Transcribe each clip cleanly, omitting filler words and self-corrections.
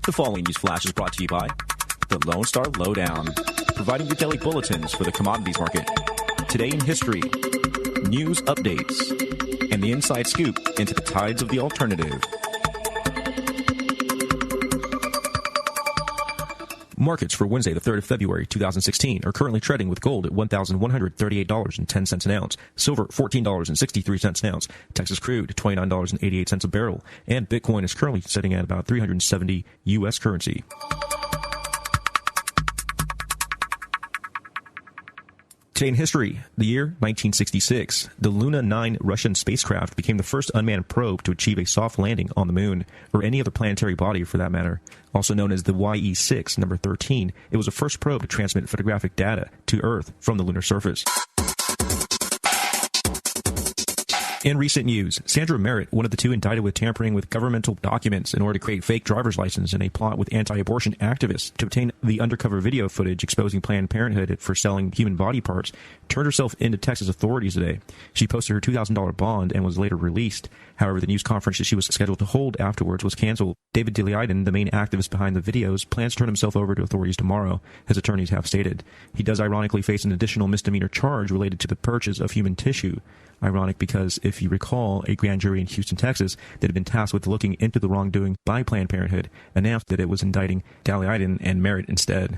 The following news flash is brought to you by the Lone Star Lowdown, providing your daily bulletins for the commodities market. Today in history, news updates, and the inside scoop into the tides of the alternative. Markets for Wednesday, the 3rd of February, 2016, are currently trading with gold at $1,138.10 an ounce, silver $14.63 an ounce, Texas crude $29.88 a barrel, and Bitcoin is currently sitting at about 370 U.S. currency. Today in history, the year 1966, the Luna 9 Russian spacecraft became the first unmanned probe to achieve a soft landing on the moon, or any other planetary body for that matter. Also known as the YE-6, number 13, it was the first probe to transmit photographic data to Earth from the lunar surface. In recent news, Sandra Merritt, one of the two indicted with tampering with governmental documents in order to create fake driver's license in a plot with anti-abortion activists to obtain the undercover video footage exposing Planned Parenthood for selling human body parts, turned herself into Texas authorities today. She posted her $2,000 bond and was later released. However, the news conference that she was scheduled to hold afterwards was canceled. David Daleiden, the main activist behind the videos, plans to turn himself over to authorities tomorrow, his attorneys have stated. He does ironically face an additional misdemeanor charge related to the purchase of human tissue. Ironic because, if you recall, a grand jury in Houston, Texas, that had been tasked with looking into the wrongdoing by Planned Parenthood announced that it was indicting Daleiden and Merritt instead.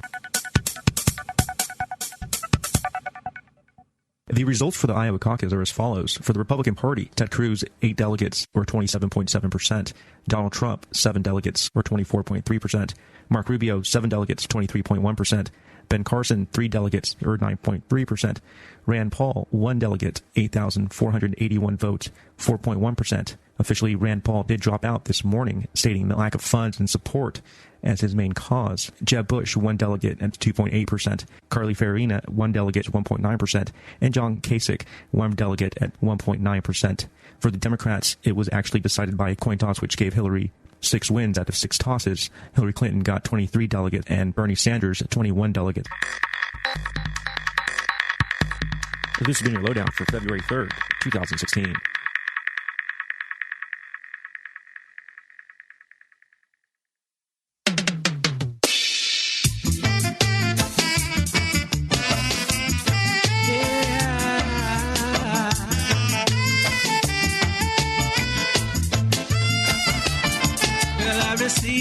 The results for the Iowa caucus are as follows. For the Republican Party, Ted Cruz, 8 delegates, or 27.7%. Donald Trump, 7 delegates, or 24.3%. Mark Rubio, 7 delegates, 23.1%. Ben Carson, 3 delegates, or 9.3%. Rand Paul, 1 delegate, 8,481 votes, 4.1%. Officially, Rand Paul did drop out this morning, stating the lack of funds and support as his main cause. Jeb Bush, 1 delegate at 2.8%. Carly Fiorina, 1 delegate, 1.9%. And John Kasich, 1 delegate at 1.9%. For the Democrats, it was actually decided by a coin toss which gave Hillary 6 wins out of 6 tosses. Hillary Clinton got 23 delegates and Bernie Sanders 21 delegates. This has been your lowdown for February 3rd, 2016.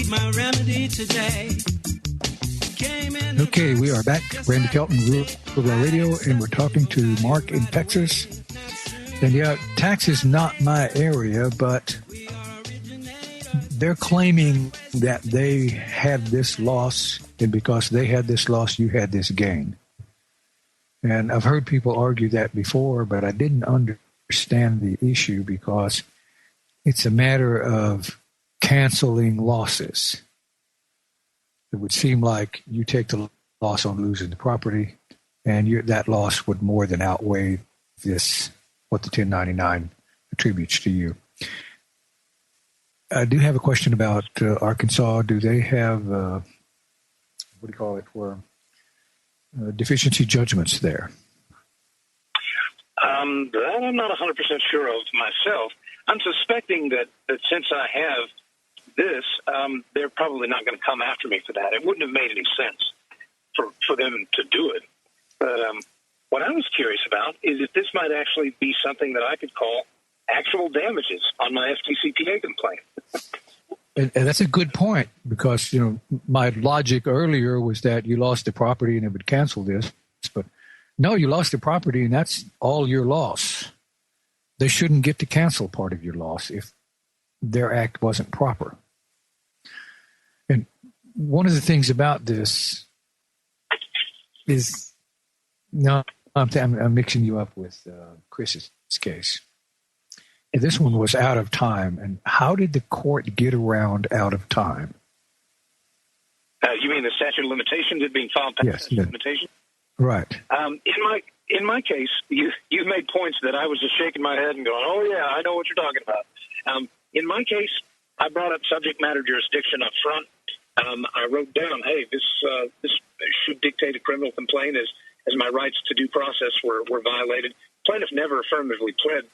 My remedy today. Okay, we are back. Randy Kelton, Rural Radio, and we're talking to Mark in Texas. And yeah, tax is not my area, but they're claiming that they had this loss, and because they had this loss, you had this gain. And I've heard people argue that before, but I didn't understand the issue because it's a matter of canceling losses. It would seem like you take the loss on losing the property, and that loss would more than outweigh what the 1099 attributes to you. I do have a question about Arkansas. Do they have, deficiency judgments there? That I'm not 100% sure of myself. I'm suspecting that since I have this, they're probably not going to come after me for that. It wouldn't have made any sense for them to do it. But what I was curious about is if this might actually be something that I could call actual damages on my FTCPA complaint. And that's a good point because, my logic earlier was that you lost the property and it would cancel this. But no, you lost the property and that's all your loss. They shouldn't get to cancel part of your loss if their act wasn't proper. And one of the things about this is, I'm mixing you up with Chris's case. And this one was out of time. And how did the court get around out of time? You mean the statute of limitations? It being filed past yes, statute of limitations? Right. In my case, you made points that I was just shaking my head and going, "Oh yeah, I know what you're talking about." In my case, I brought up subject matter jurisdiction up front. I wrote down, "Hey, this should dictate a criminal complaint as my rights to due process were violated." Plaintiff never affirmatively pled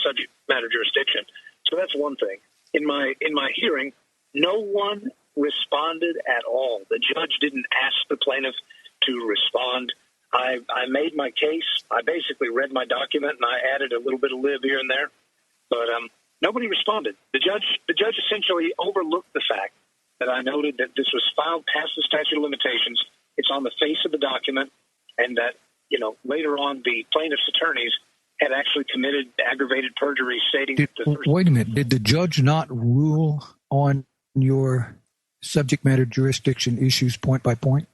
subject matter jurisdiction, so that's one thing. In my hearing, no one responded at all. The judge didn't ask the plaintiff to respond. I made my case. I basically read my document, and I added a little bit of lib here and there. But nobody responded. The judge essentially overlooked the fact that I noted that this was filed past the statute of limitations. It's on the face of the document, and that, later on the plaintiff's attorneys had actually committed aggravated perjury, stating that the first... Wait a minute. Did the judge not rule on your subject matter jurisdiction issues point by point?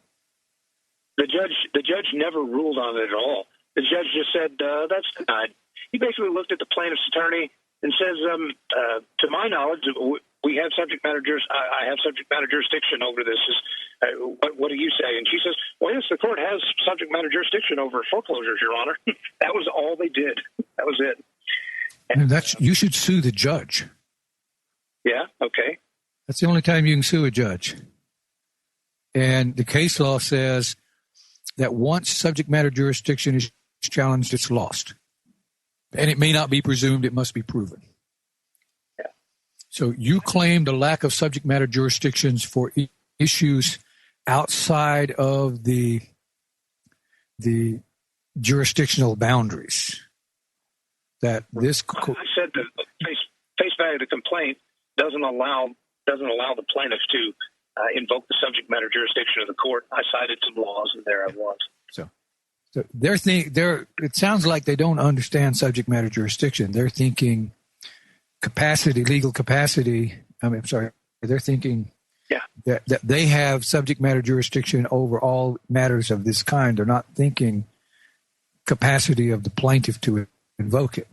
The judge never ruled on it at all. The judge just said, that's denied. He basically looked at the plaintiff's attorney and says, to my knowledge, we have subject matter I have subject matter jurisdiction over this. What do you say? And she says, well, yes, the court has subject matter jurisdiction over foreclosures, Your Honor. That was all they did. That was it. And you should sue the judge. Yeah, okay. That's the only time you can sue a judge. And the case law says that once subject matter jurisdiction is challenged, it's lost. And it may not be presumed, it must be proven. Yeah. So you claimed a lack of subject matter jurisdictions for issues outside of the jurisdictional boundaries. That this I said the face value of the complaint doesn't allow the plaintiff to invoke the subject matter jurisdiction of the court. I cited some laws, and there I was. So it sounds like they don't understand subject matter jurisdiction. They're thinking legal capacity. They're thinking that they have subject matter jurisdiction over all matters of this kind. They're not thinking capacity of the plaintiff to invoke it.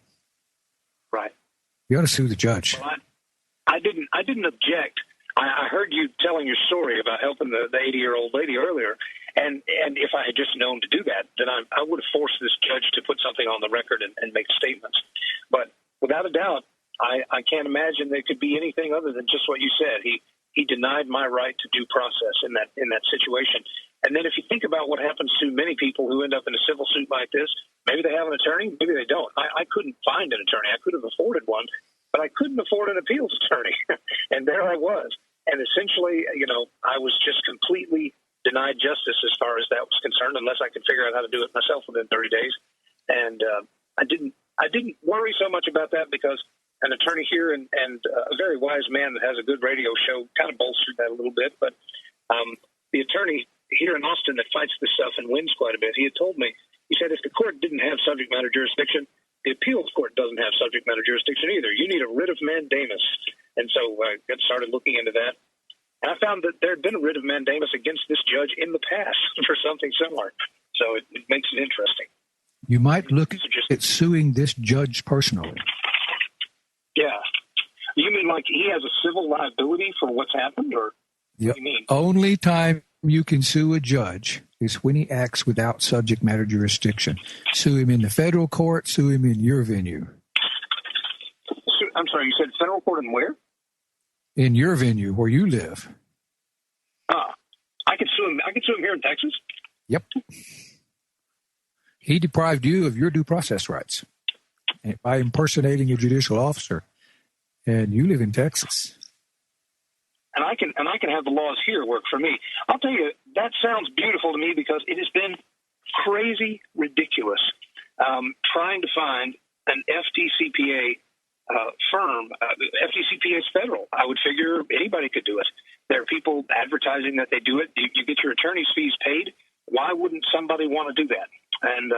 Right. You ought to sue the judge. Well, I didn't object. I heard you telling your story about helping the 80-year-old lady earlier, and if I had just known to do that, then I would have forced this judge to put something on the record and make statements. But without a doubt, I can't imagine there could be anything other than just what you said. He denied my right to due process in that situation. And then if you think about what happens to many people who end up in a civil suit like this, maybe they have an attorney, maybe they don't. I couldn't find an attorney. I could have afforded one, but I couldn't afford an appeals attorney. And there I was. And essentially, I was just completely denied justice as far as that was concerned, unless I could figure out how to do it myself within 30 days. And I didn't worry so much about that because an attorney here and a very wise man that has a good radio show kind of bolstered that a little bit. But the attorney here in Austin that fights this stuff and wins quite a bit, he had told me, he said, if the court didn't have subject matter jurisdiction, the appeals court doesn't have subject matter jurisdiction either. You need a writ of mandamus. And so I got started looking into that. And I found that there had been a writ of mandamus against this judge in the past for something similar. So it makes it interesting. You might look at suing this judge personally. Yeah. You mean like he has a civil liability for what's happened? Or what do you mean? Only time you can sue a judge is when he acts without subject matter jurisdiction. Sue him in the federal court, sue him in your venue. I'm sorry, you said federal court and where? In your venue, where you live. I could sue him here in Texas? Yep. He deprived you of your due process rights by impersonating a judicial officer, and you live in Texas. And I can have the laws here work for me. I'll tell you, that sounds beautiful to me because it has been crazy ridiculous trying to find an FDCPA firm. FDCPA is federal. I would figure anybody could do it. There are people advertising that they do it. You get your attorney's fees paid. Why wouldn't somebody want to do that? And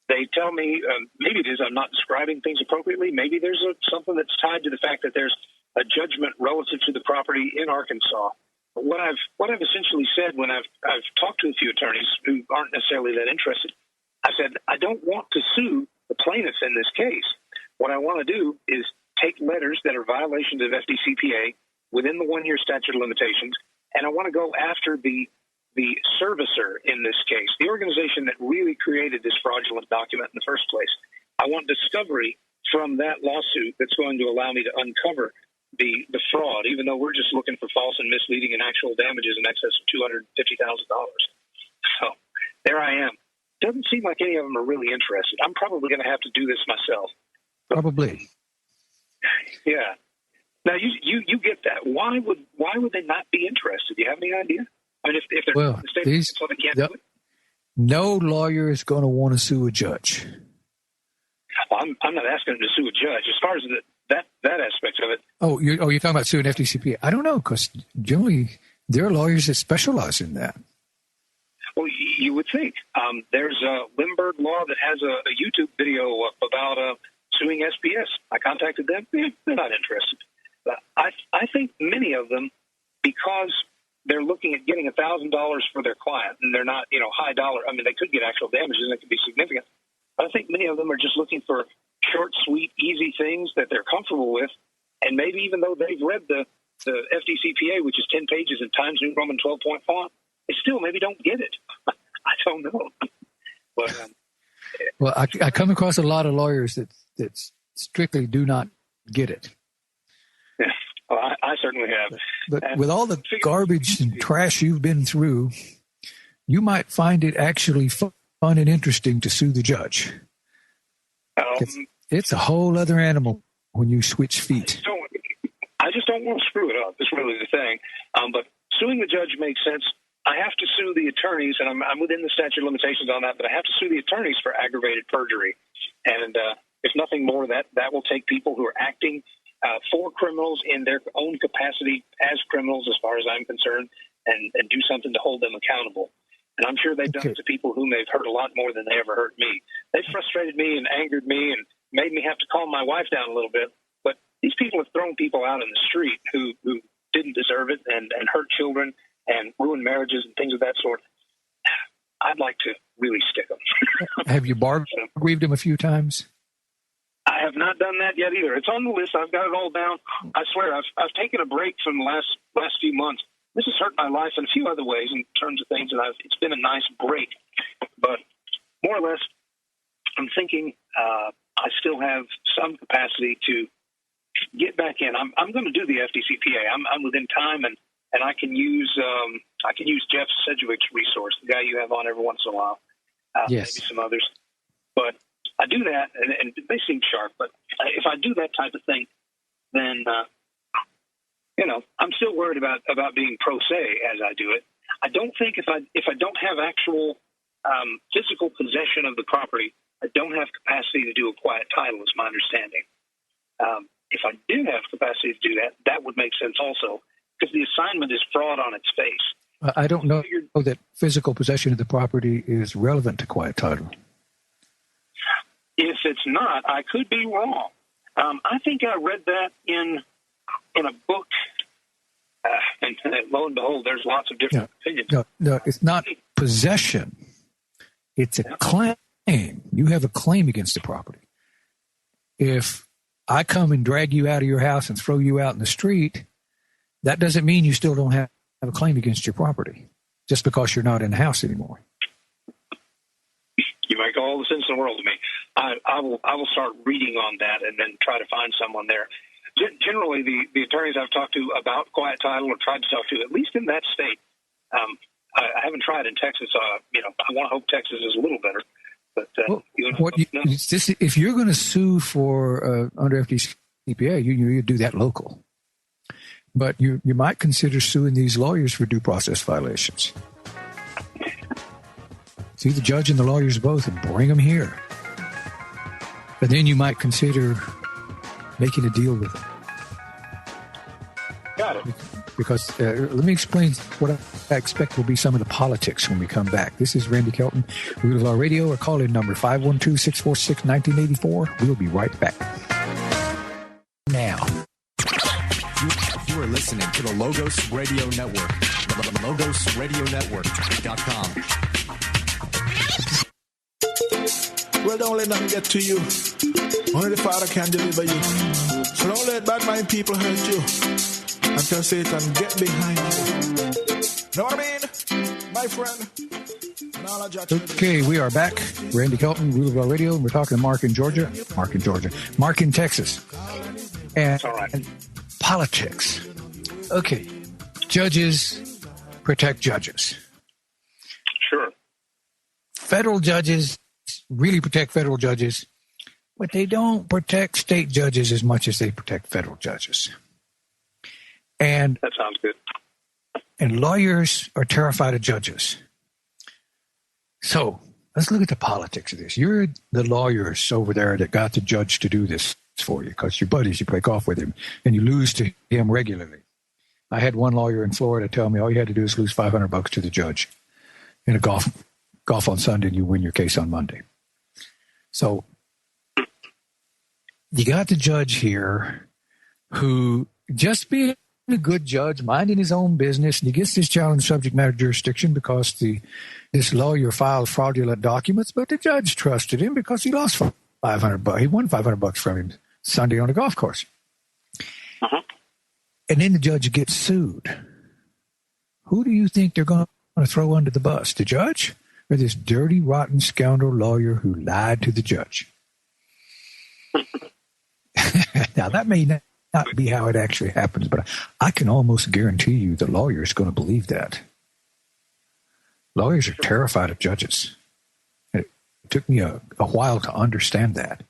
they tell me, maybe it is I'm not describing things appropriately. Maybe there's something that's tied to the fact that there's a judgment relative to the property in Arkansas. But what I've essentially said when I've talked to a few attorneys who aren't necessarily that interested, I said, I don't want to sue the plaintiff in this case. What I want to do is take letters that are violations of FDCPA within the 1-year statute of limitations, and I want to go after the servicer in this case, the organization that really created this fraudulent document in the first place. I want discovery from that lawsuit that's going to allow me to uncover the fraud, even though we're just looking for false and misleading and actual damages in excess of $250,000. So there I am. Doesn't seem like any of them are really interested. I'm probably going to have to do this myself. Probably. Yeah. Now you get that. Why would they not be interested? Do you have any idea? I mean, if they're Well, in the state, so they can't do it. No lawyer is going to want to sue a judge. Well, I'm not asking them to sue a judge. As far as that aspect of it. Oh, you're talking about suing FDCPA? I don't know, because generally there are lawyers that specialize in that. Well, you would think. There's a Limburg Law that has a YouTube video about suing SPS. I contacted them. They're not interested. But I think many of them, because they're looking at getting $1,000 for their client, and they're not, high dollar. I mean, they could get actual damages, and it could be significant. But I think many of them are just looking for short, sweet, easy things that they're comfortable with, and maybe even though they've read the FDCPA, which is 10 pages in Times New Roman 12-point font, they still maybe don't get it. I don't know. But, well, I come across a lot of lawyers that strictly do not get it. Yeah, well, I certainly have. But with all the garbage and trash you've been through, you might find it actually fun and interesting to sue the judge. It's a whole other animal when you switch feet. I just don't want to screw it up. That's really the thing. But suing the judge makes sense. I have to sue the attorneys, and I'm within the statute of limitations on that, but I have to sue the attorneys for aggravated perjury. And if nothing more, that will take people who are acting for criminals in their own capacity as criminals, as far as I'm concerned, and do something to hold them accountable. And I'm sure they've done it to people whom they've hurt a lot more than they ever hurt me. They frustrated me and angered me and made me have to calm my wife down a little bit. But these people have thrown people out in the street who didn't deserve it and hurt children and ruin marriages and things of that sort. I'd like to really stick them. Have you grieved them a few times? I have not done that yet either. It's on the list. I've got it all down. I swear, I've taken a break from the last few months. This has hurt my life in a few other ways in terms of things, and it's been a nice break. But more or less, I'm thinking I still have some capacity to get back in. I'm going to do the FDCPA. I'm within time, and I can use Jeff Sedgwick's resource, the guy you have on every once in a while. Yes. Maybe some others. But I do that, and they seem sharp. But if I do that type of thing, then I'm still worried about being pro se as I do it. I don't think if I don't have actual physical possession of the property, I don't have capacity to do a quiet title, is my understanding. If I do have capacity to do that, that would make sense also, because the assignment is fraud on its face. I don't know that physical possession of the property is relevant to quiet title. If it's not, I could be wrong. I think I read that in a book, and lo and behold, there's lots of different opinions. No, it's not possession. It's a claim. You have a claim against the property. If I come and drag you out of your house and throw you out in the street, that doesn't mean you still don't have a claim against your property just because you're not in the house anymore. You make all the sense in the world to me. I will start reading on that and then try to find someone there. Generally, the attorneys I've talked to about quiet title or tried to talk to, at least in that state, I haven't tried in Texas. I want to hope Texas is a little better. But if you're going to sue for under FDCPA, you do that local. But you might consider suing these lawyers for due process violations. See the judge and the lawyers both and bring them here. But then you might consider making a deal with them. Got it. Because let me explain what I expect will be some of the politics when we come back. This is Randy Kelton, Root of Law Radio, or call-in number 512-646-1984. We'll be right back. Now. You are listening to the Logos Radio Network. The LogosRadioNetwork.com. Well, don't let nothing get to you. Only the Father can deliver you. So don't let bad mind people hurt you. Until Satan get behind you. Know what I mean? My friend. Okay, we are back. Randy Kelton, Root of Law Radio, and we're talking to Mark in Georgia. Mark in Texas. And politics. Okay. Judges protect judges. Sure. Federal judges really protect federal judges, but they don't protect state judges as much as they protect federal judges. And that sounds good. And lawyers are terrified of judges. So let's look at the politics of this. You're the lawyers over there that got the judge to do this for you because you're buddies, you play golf with him, and you lose to him regularly. I had one lawyer in Florida tell me all you had to do is lose $500 to the judge in a golf on Sunday, and you win your case on Monday. So you got the judge here who just being a good judge, minding his own business, and he gets this challenge subject matter jurisdiction because this lawyer filed fraudulent documents, but the judge trusted him because he lost $500. He won $500 from him Sunday on a golf course. Uh-huh. And then the judge gets sued. Who do you think they're going to throw under the bus? The judge or this dirty, rotten scoundrel lawyer who lied to the judge? Now, that may not be how it actually happens, but I can almost guarantee you the lawyer is going to believe that. Lawyers are terrified of judges. It took me a while to understand that.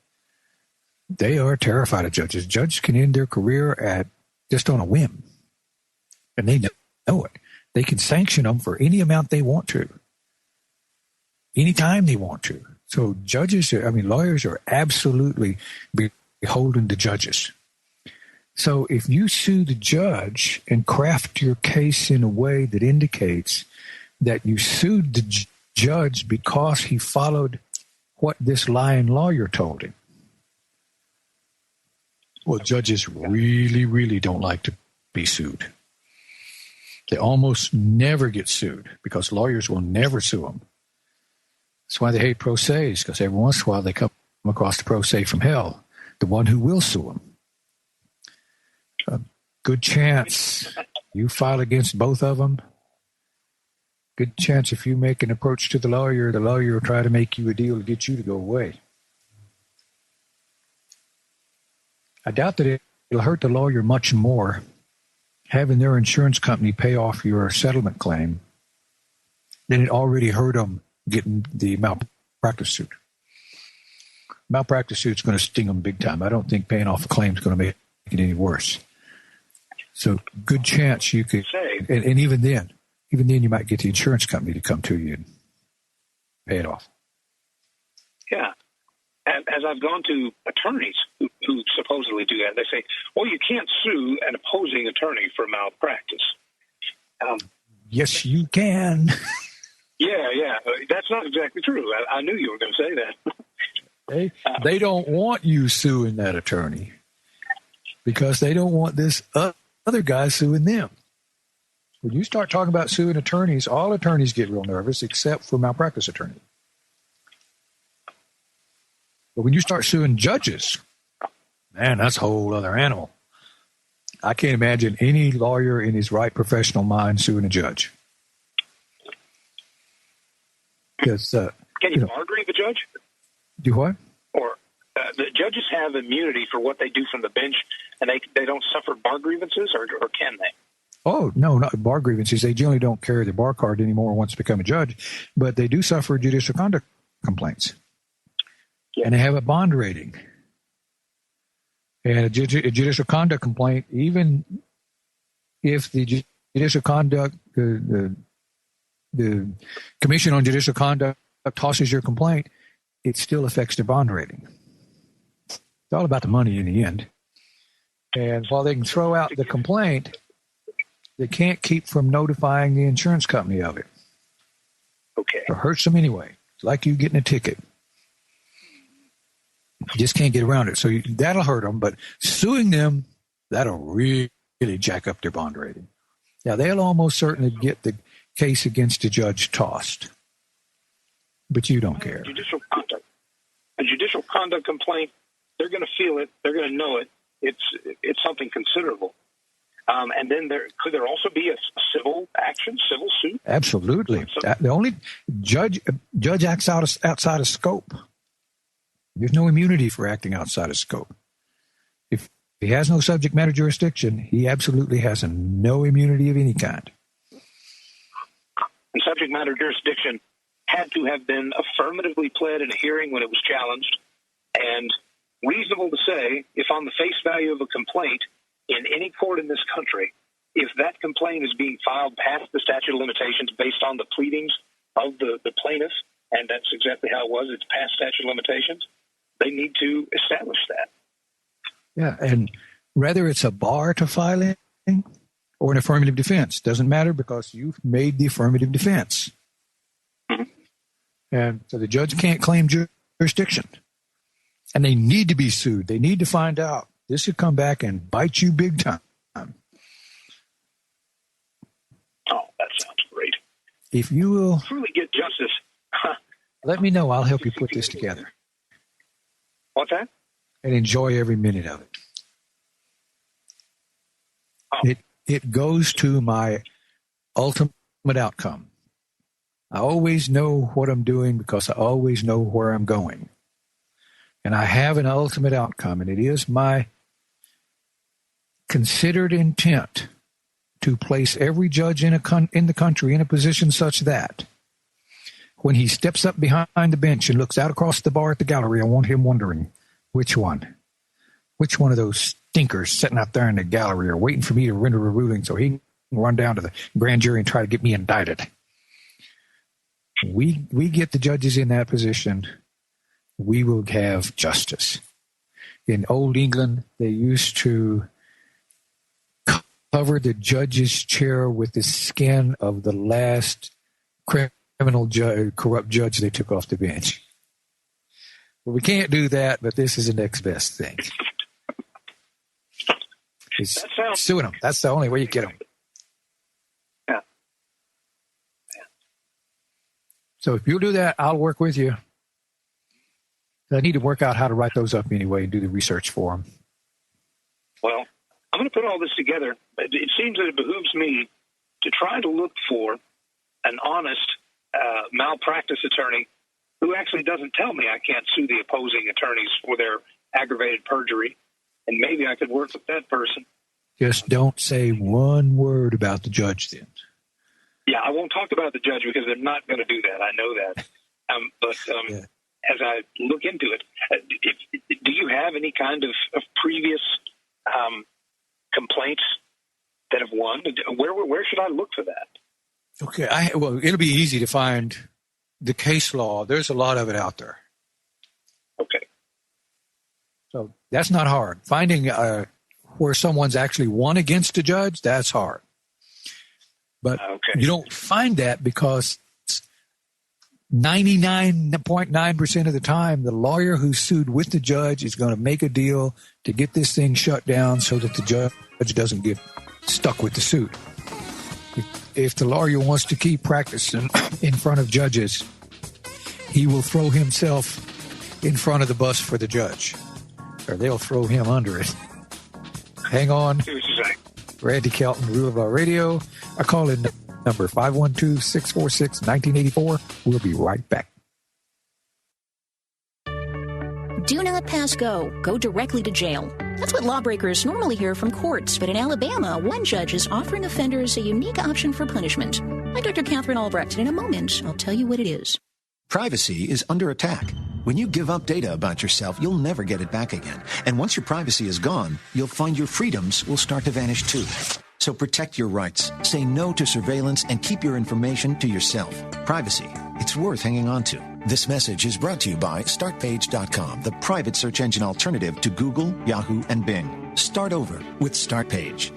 They are terrified of judges. Judges can end their career just on a whim, and they know it. They can sanction them for any amount they want to, anytime they want to. So lawyers are absolutely beholden to judges. So if you sue the judge and craft your case in a way that indicates that you sued the judge because he followed what this lying lawyer told him, well, judges really, really don't like to be sued. They almost never get sued because lawyers will never sue them. That's why they hate pro ses, because every once in a while they come across the pro se from hell, the one who will sue them. A good chance you file against both of them. Good chance if you make an approach to the lawyer will try to make you a deal to get you to go away. I doubt that it'll hurt the lawyer much more having their insurance company pay off your settlement claim than it already hurt them getting the malpractice suit. Malpractice suit's going to sting them big time. I don't think paying off a claim is going to make it any worse. So good chance you could, and even then you might get the insurance company to come to you and pay it off. Yeah. And as I've gone to attorneys who supposedly do that, they say, well, you can't sue an opposing attorney for malpractice. Yes, you can. Yeah. That's not exactly true. I knew you were going to say that. They don't want you suing that attorney because they don't want this other guy suing them. When you start talking about suing attorneys, all attorneys get real nervous except for malpractice attorneys. But when you start suing judges, man, that's a whole other animal. I can't imagine any lawyer in his right professional mind suing a judge. Because, can you bar grieve a judge? Do what? Or the judges have immunity for what they do from the bench, and they don't suffer bar grievances, or can they? Oh, no, not bar grievances. They generally don't carry the bar card anymore once they become a judge, but they do suffer judicial conduct complaints. Yeah. And they have a bond rating. And a judicial conduct complaint, even if the judicial conduct, the Commission on Judicial Conduct tosses your complaint, it still affects their bond rating. It's all about the money in the end. And while they can throw out the complaint, they can't keep from notifying the insurance company of it. Okay. It hurts them anyway. It's like you getting a ticket. You just can't get around it. So that'll hurt them, but suing them, that'll really jack up their bond rating. Now, they'll almost certainly get the case against the judge tossed, but you don't care. A judicial conduct complaint, they're going to feel it. They're going to know it. It's something considerable. And then could there also be a civil action, civil suit? Absolutely. The only judge acts outside of scope. There's no immunity for acting outside of scope. If he has no subject matter jurisdiction, he absolutely has no immunity of any kind. And subject matter jurisdiction had to have been affirmatively pled in a hearing when it was challenged, and reasonable to say, if on the face value of a complaint in any court in this country, if that complaint is being filed past the statute of limitations based on the pleadings of the plaintiff, and that's exactly how it was, it's past statute of limitations, they need to establish that. Yeah, and whether it's a bar to filing or an affirmative defense, doesn't matter because you've made the affirmative defense. Mm-hmm. And so the judge can't claim jurisdiction. And they need to be sued. They need to find out. This could come back and bite you big time. Oh, that sounds great. If you will truly get justice, let me know. I'll help you put this together. What's that? And enjoy every minute of it. Oh. It goes to my ultimate outcome. I always know what I'm doing because I always know where I'm going. And I have an ultimate outcome, and it is my considered intent to place every judge in the country in a position such that when he steps up behind the bench and looks out across the bar at the gallery, I want him wondering, which one of those stinkers sitting out there in the gallery are waiting for me to render a ruling so he can run down to the grand jury and try to get me indicted. We get the judges in that position, we will have justice. In Old England, they used to cover the judge's chair with the skin of the last criminal corrupt judge they took off the bench. Well, we can't do that, but this is the next best thing. It's suing them. That's the only way you get them. Yeah. So if you'll do that, I'll work with you. I need to work out how to write those up anyway and do the research for them. Well, I'm going to put all this together. It seems that it behooves me to try to look for an honest malpractice attorney who actually doesn't tell me I can't sue the opposing attorneys for their aggravated perjury, and maybe I could work with that person. Just don't say one word about the judge then. Yeah, I won't talk about the judge because they're not going to do that. I know that. But as I look into it, do you have any kind of previous complaints that have won? Where should I look for that? Okay, well, it'll be easy to find the case law. There's a lot of it out there. Okay. So that's not hard. Finding where someone's actually won against a judge, that's hard. But you don't find that because 99.9% of the time, the lawyer who sued with the judge is going to make a deal to get this thing shut down so that the judge doesn't get stuck with the suit. If the lawyer wants to keep practicing in front of judges, he will throw himself in front of the bus for the judge, or they'll throw him under it. Hang on. Randy Kelton, Rule of Law Radio. I call in number 512-646-1984. We'll be right back. Do not pass go. Go directly to jail. That's what lawbreakers normally hear from courts, but in Alabama, one judge is offering offenders a unique option for punishment. I'm Dr. Catherine Albrecht, and in a moment, I'll tell you what it is. Privacy is under attack. When you give up data about yourself, you'll never get it back again. And once your privacy is gone, you'll find your freedoms will start to vanish too. So protect your rights, say no to surveillance, and keep your information to yourself. Privacy, it's worth hanging on to. This message is brought to you by StartPage.com, the private search engine alternative to Google, Yahoo, and Bing. Start over with StartPage.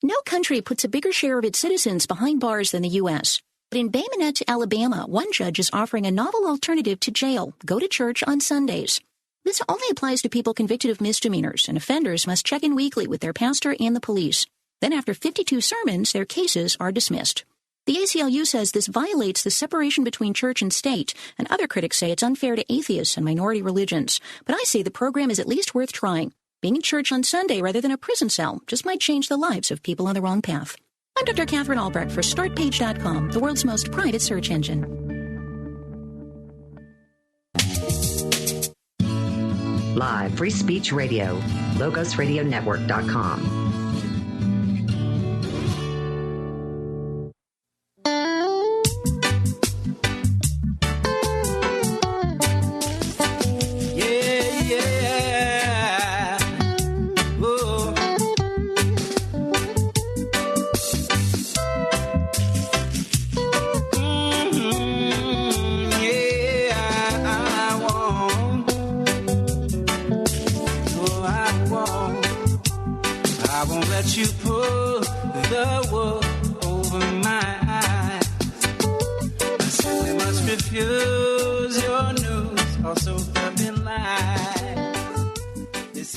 No country puts a bigger share of its citizens behind bars than the U.S. But in Bay Minette, Alabama, one judge is offering a novel alternative to jail. Go to church on Sundays. This only applies to people convicted of misdemeanors, and offenders must check in weekly with their pastor and the police. Then after 52 sermons, their cases are dismissed. The ACLU says this violates the separation between church and state, and other critics say it's unfair to atheists and minority religions. But I say the program is at least worth trying. Being in church on Sunday rather than a prison cell just might change the lives of people on the wrong path. I'm Dr. Catherine Albrecht for StartPage.com, the world's most private search engine. Live Free Speech Radio, LogosRadioNetwork.com.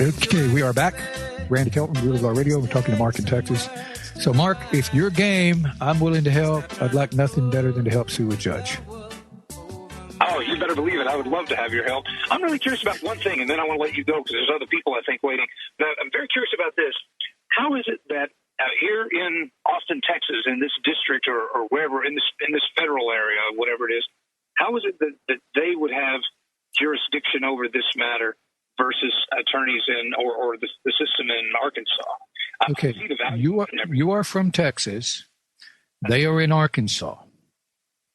Okay, we are back. Randy Kelton, Real Law Radio. We're talking to Mark in Texas. So, Mark, if you're game, I'm willing to help. I'd like nothing better than to help sue a judge. Oh, you better believe it. I would love to have your help. I'm really curious about one thing, and then I want to let you go because there's other people, I think, waiting. But I'm very curious about this. How is it that here in Austin, Texas, in this district or wherever, in this federal area, whatever it is, how is it that they would have jurisdiction over this matter versus attorneys or the system in Arkansas? Okay, you are from Texas. They are in Arkansas.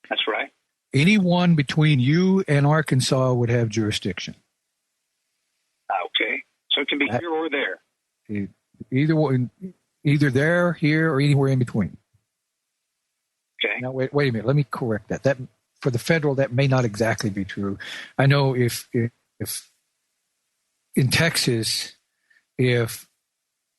That's right. Anyone between you and Arkansas would have jurisdiction. Okay, so it can be here or there. Either there, here, or anywhere in between. Okay. Now wait a minute. Let me correct that. That for the federal, that may not exactly be true. I know if in Texas, if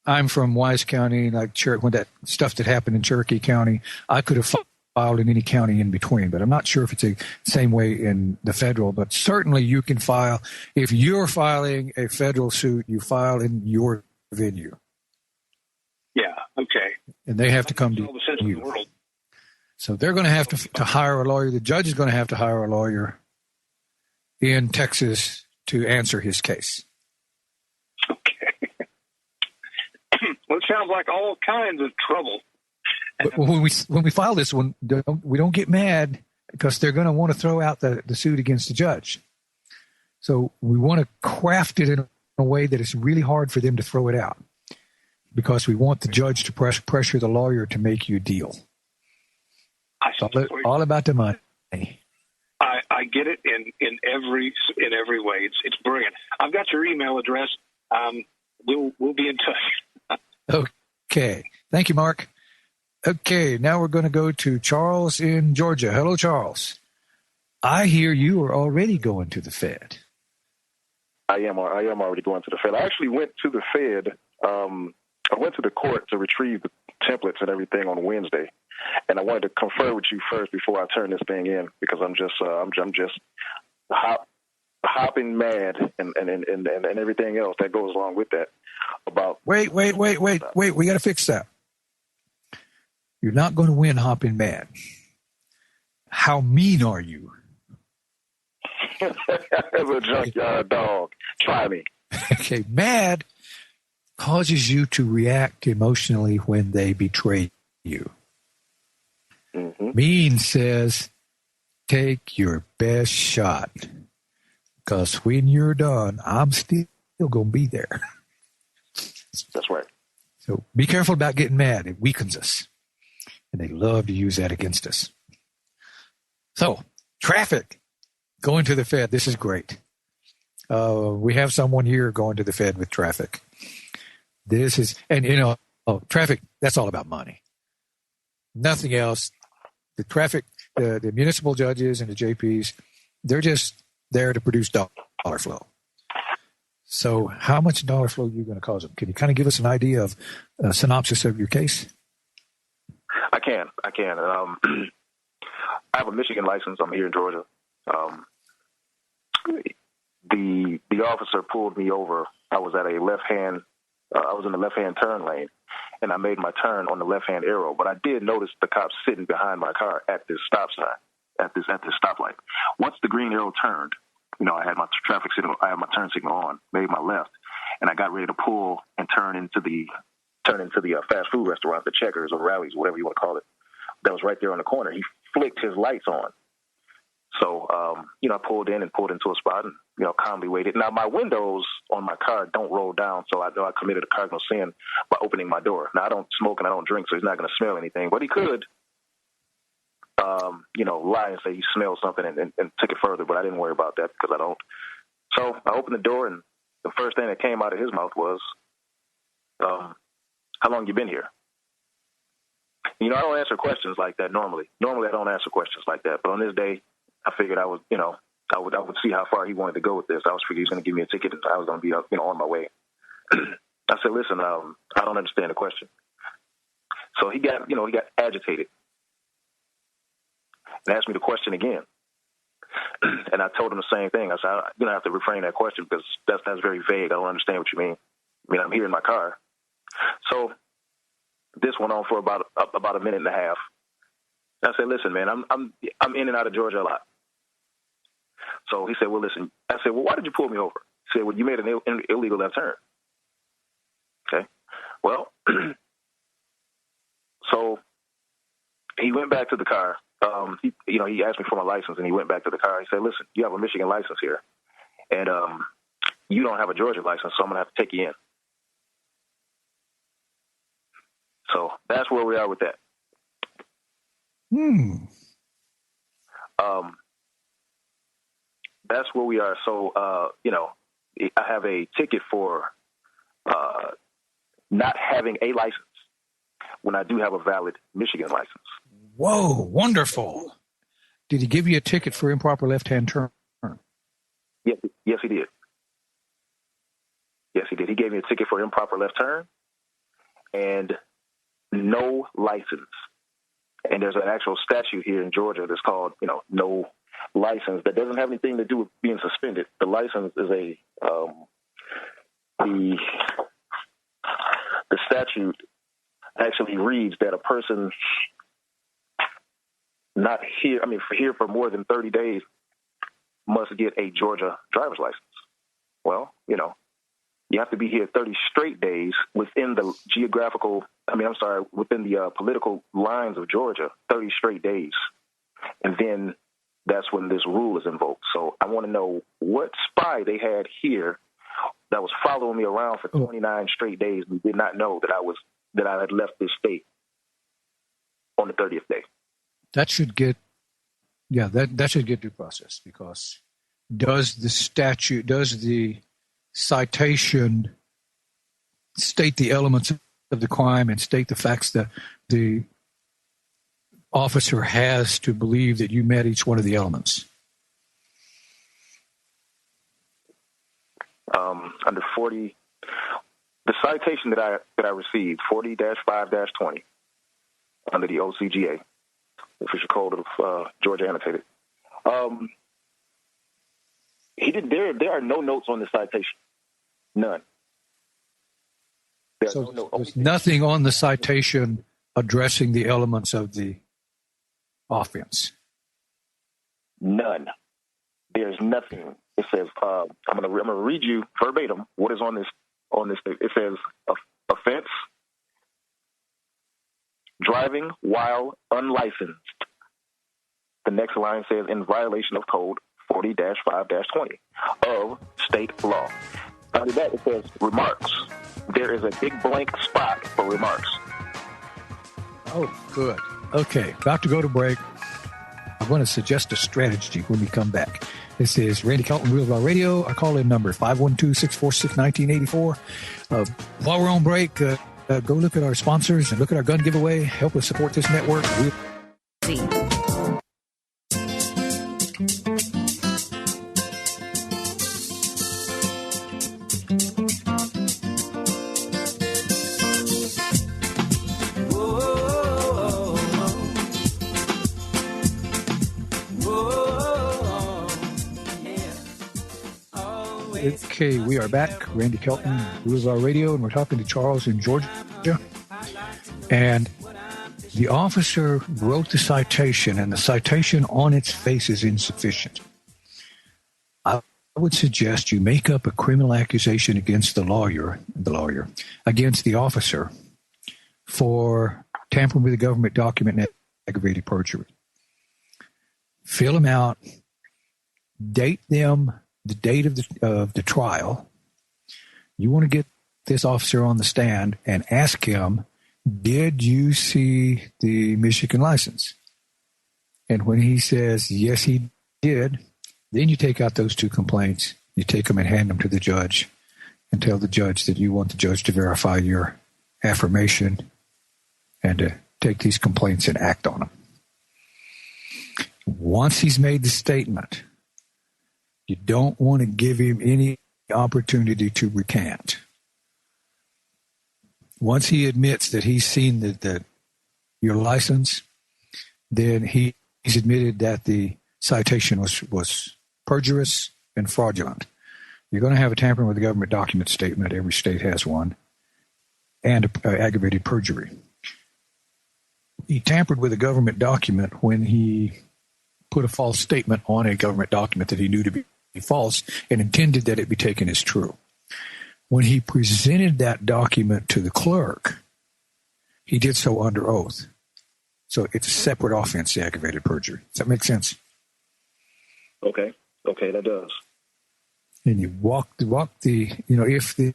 I'm from Wise County, like when that stuff that happened in Cherokee County, I could have filed in any county in between, but I'm not sure if it's the same way in the federal. But certainly you can file, if you're filing a federal suit, you file in your venue. Yeah, okay. And they have to come to you. So they're going to have to hire a lawyer. The judge is going to have to hire a lawyer in Texas to answer his case. Okay. Well, it sounds like all kinds of trouble. But when we file this one, we don't get mad because they're going to want to throw out the suit against the judge. So we want to craft it in a way that it's really hard for them to throw it out because we want the judge to pressure the lawyer to make you a deal. It's all about the money. I get it in every way. It's brilliant. I've got your email address. We'll be in touch. Okay. Thank you, Mark. Okay, now we're going to go to Charles in Georgia. Hello, Charles. I hear you are already going to the Fed. I am already going to the Fed. I actually went to the Fed. I went to the court to retrieve the templates and everything on Wednesday, and I wanted to confer with you first before I turn this thing in because I'm just hopping mad and everything else that goes along with that. About wait. We got to fix that. You're not going to win hopping mad. How mean are you? As a junkyard dog. Try me. Okay, mad causes you to react emotionally when they betray you. Mm-hmm. Mean says, take your best shot. Because when you're done, I'm still going to be there. That's right. So be careful about getting mad. It weakens us. And they love to use that against us. So, traffic. Going to the Fed. This is great. We have someone here going to the Fed with traffic. This is, and traffic, that's all about money. Nothing else. The traffic, the municipal judges and the JPs, they're just there to produce dollar flow. So how much dollar flow are you going to cause them? Can you kind of give us an idea of a synopsis of your case? I can. I have a Michigan license. I'm here in Georgia. The officer pulled me over. I was at a left-hand. I was in the left-hand turn lane, and I made my turn on the left-hand arrow. But I did notice the cops sitting behind my car at this stop sign, at this stoplight. Once the green arrow turned, I had my traffic signal. I had my turn signal on. Made my left, and I got ready to pull and turn into the fast food restaurant, the Checkers or Rallies, whatever you want to call it. That was right there on the corner. He flicked his lights on. So, I pulled in and pulled into a spot and, calmly waited. Now, my windows on my car don't roll down, so I know I committed a cardinal sin by opening my door. Now, I don't smoke and I don't drink, so he's not going to smell anything. But he could, lie and say he smelled something and took it further, but I didn't worry about that because I don't. So I opened the door, and the first thing that came out of his mouth was, how long you been here? I don't answer questions like that normally. Normally, I don't answer questions like that. But on this day, I figured I would see how far he wanted to go with this. I was figuring he was going to give me a ticket, and I was going to be, on my way. I said, listen, I don't understand the question. So he got agitated and asked me the question again. And I told him the same thing. I said, you're going to have to refrain that question because that's very vague. I don't understand what you mean. I mean, I'm here in my car. So this went on for about a minute and a half. I said, listen, man, I'm in and out of Georgia a lot. So he said, well, listen. I said, well, why did you pull me over? He said, well, you made an illegal left turn. Okay. Well, so he went back to the car. He asked me for my license, and he went back to the car. He said, listen, you have a Michigan license here, and you don't have a Georgia license, so I'm going to have to take you in. So that's where we are with that. That's where we are. So, I have a ticket for not having a license when I do have a valid Michigan license. Whoa, wonderful. Did he give you a ticket for improper left-hand turn? Yes, he did. Yes, he did. He gave me a ticket for improper left turn and no license. And there's an actual statute here in Georgia that's called, no license. That doesn't have anything to do with being suspended. The license is the statute actually reads that a person not here, here for more than 30 days must get a Georgia driver's license. Well, you have to be here 30 straight days within the within the political lines of Georgia, 30 straight days. And then that's when this rule is invoked. So I want to know what spy they had here that was following me around for 29 straight days and did not know that I had left this state on the 30th day. That should get due process, because does the citation state the elements of the crime and state the facts that the officer has to believe that you met each one of the elements? Under 40, the citation that I received, 40-5-20, under the OCGA, Official Code of Georgia Annotated. There are no notes on the citation. None. There's nothing on the citation addressing the elements of the offense. None. There's nothing. It says, I'm gonna read you verbatim what is on this. It says offense: driving while unlicensed. The next line says, in violation of Code 40-5-20 of state law. Under that, it says remarks. There is a big blank spot for remarks. Oh, good. Okay, about to go to break. I'm going to suggest a strategy when we come back. This is Randy Kelton, Real Raw Radio. Our call-in number, 512-646-1984. While we're on break, go look at our sponsors and look at our gun giveaway. Help us support this network. Okay, we are back. Randy Kelton, Real Raw Radio, and we're talking to Charles in Georgia. And the officer wrote the citation, and the citation on its face is insufficient. I would suggest you make up a criminal accusation against against the officer for tampering with a government document and aggravated perjury. Fill them out, date them, the date of the trial. You want to get this officer on the stand and ask him, did you see the Michigan license? And when he says, yes, he did, then you take out those two complaints. You take them and hand them to the judge and tell the judge that you want the judge to verify your affirmation and to take these complaints and act on them. Once he's made the statement, you don't want to give him any opportunity to recant. Once he admits that he's seen your license, then he's admitted that the citation was perjurious and fraudulent. You're going to have a tampering with the government document statement. Every state has one. And aggravated perjury. He tampered with a government document when he put a false statement on a government document that he knew to be false and intended that it be taken as true. When he presented that document to the clerk, he did so under oath. So it's a separate offense, the aggravated perjury. Does that make sense? Okay, that does. And you if the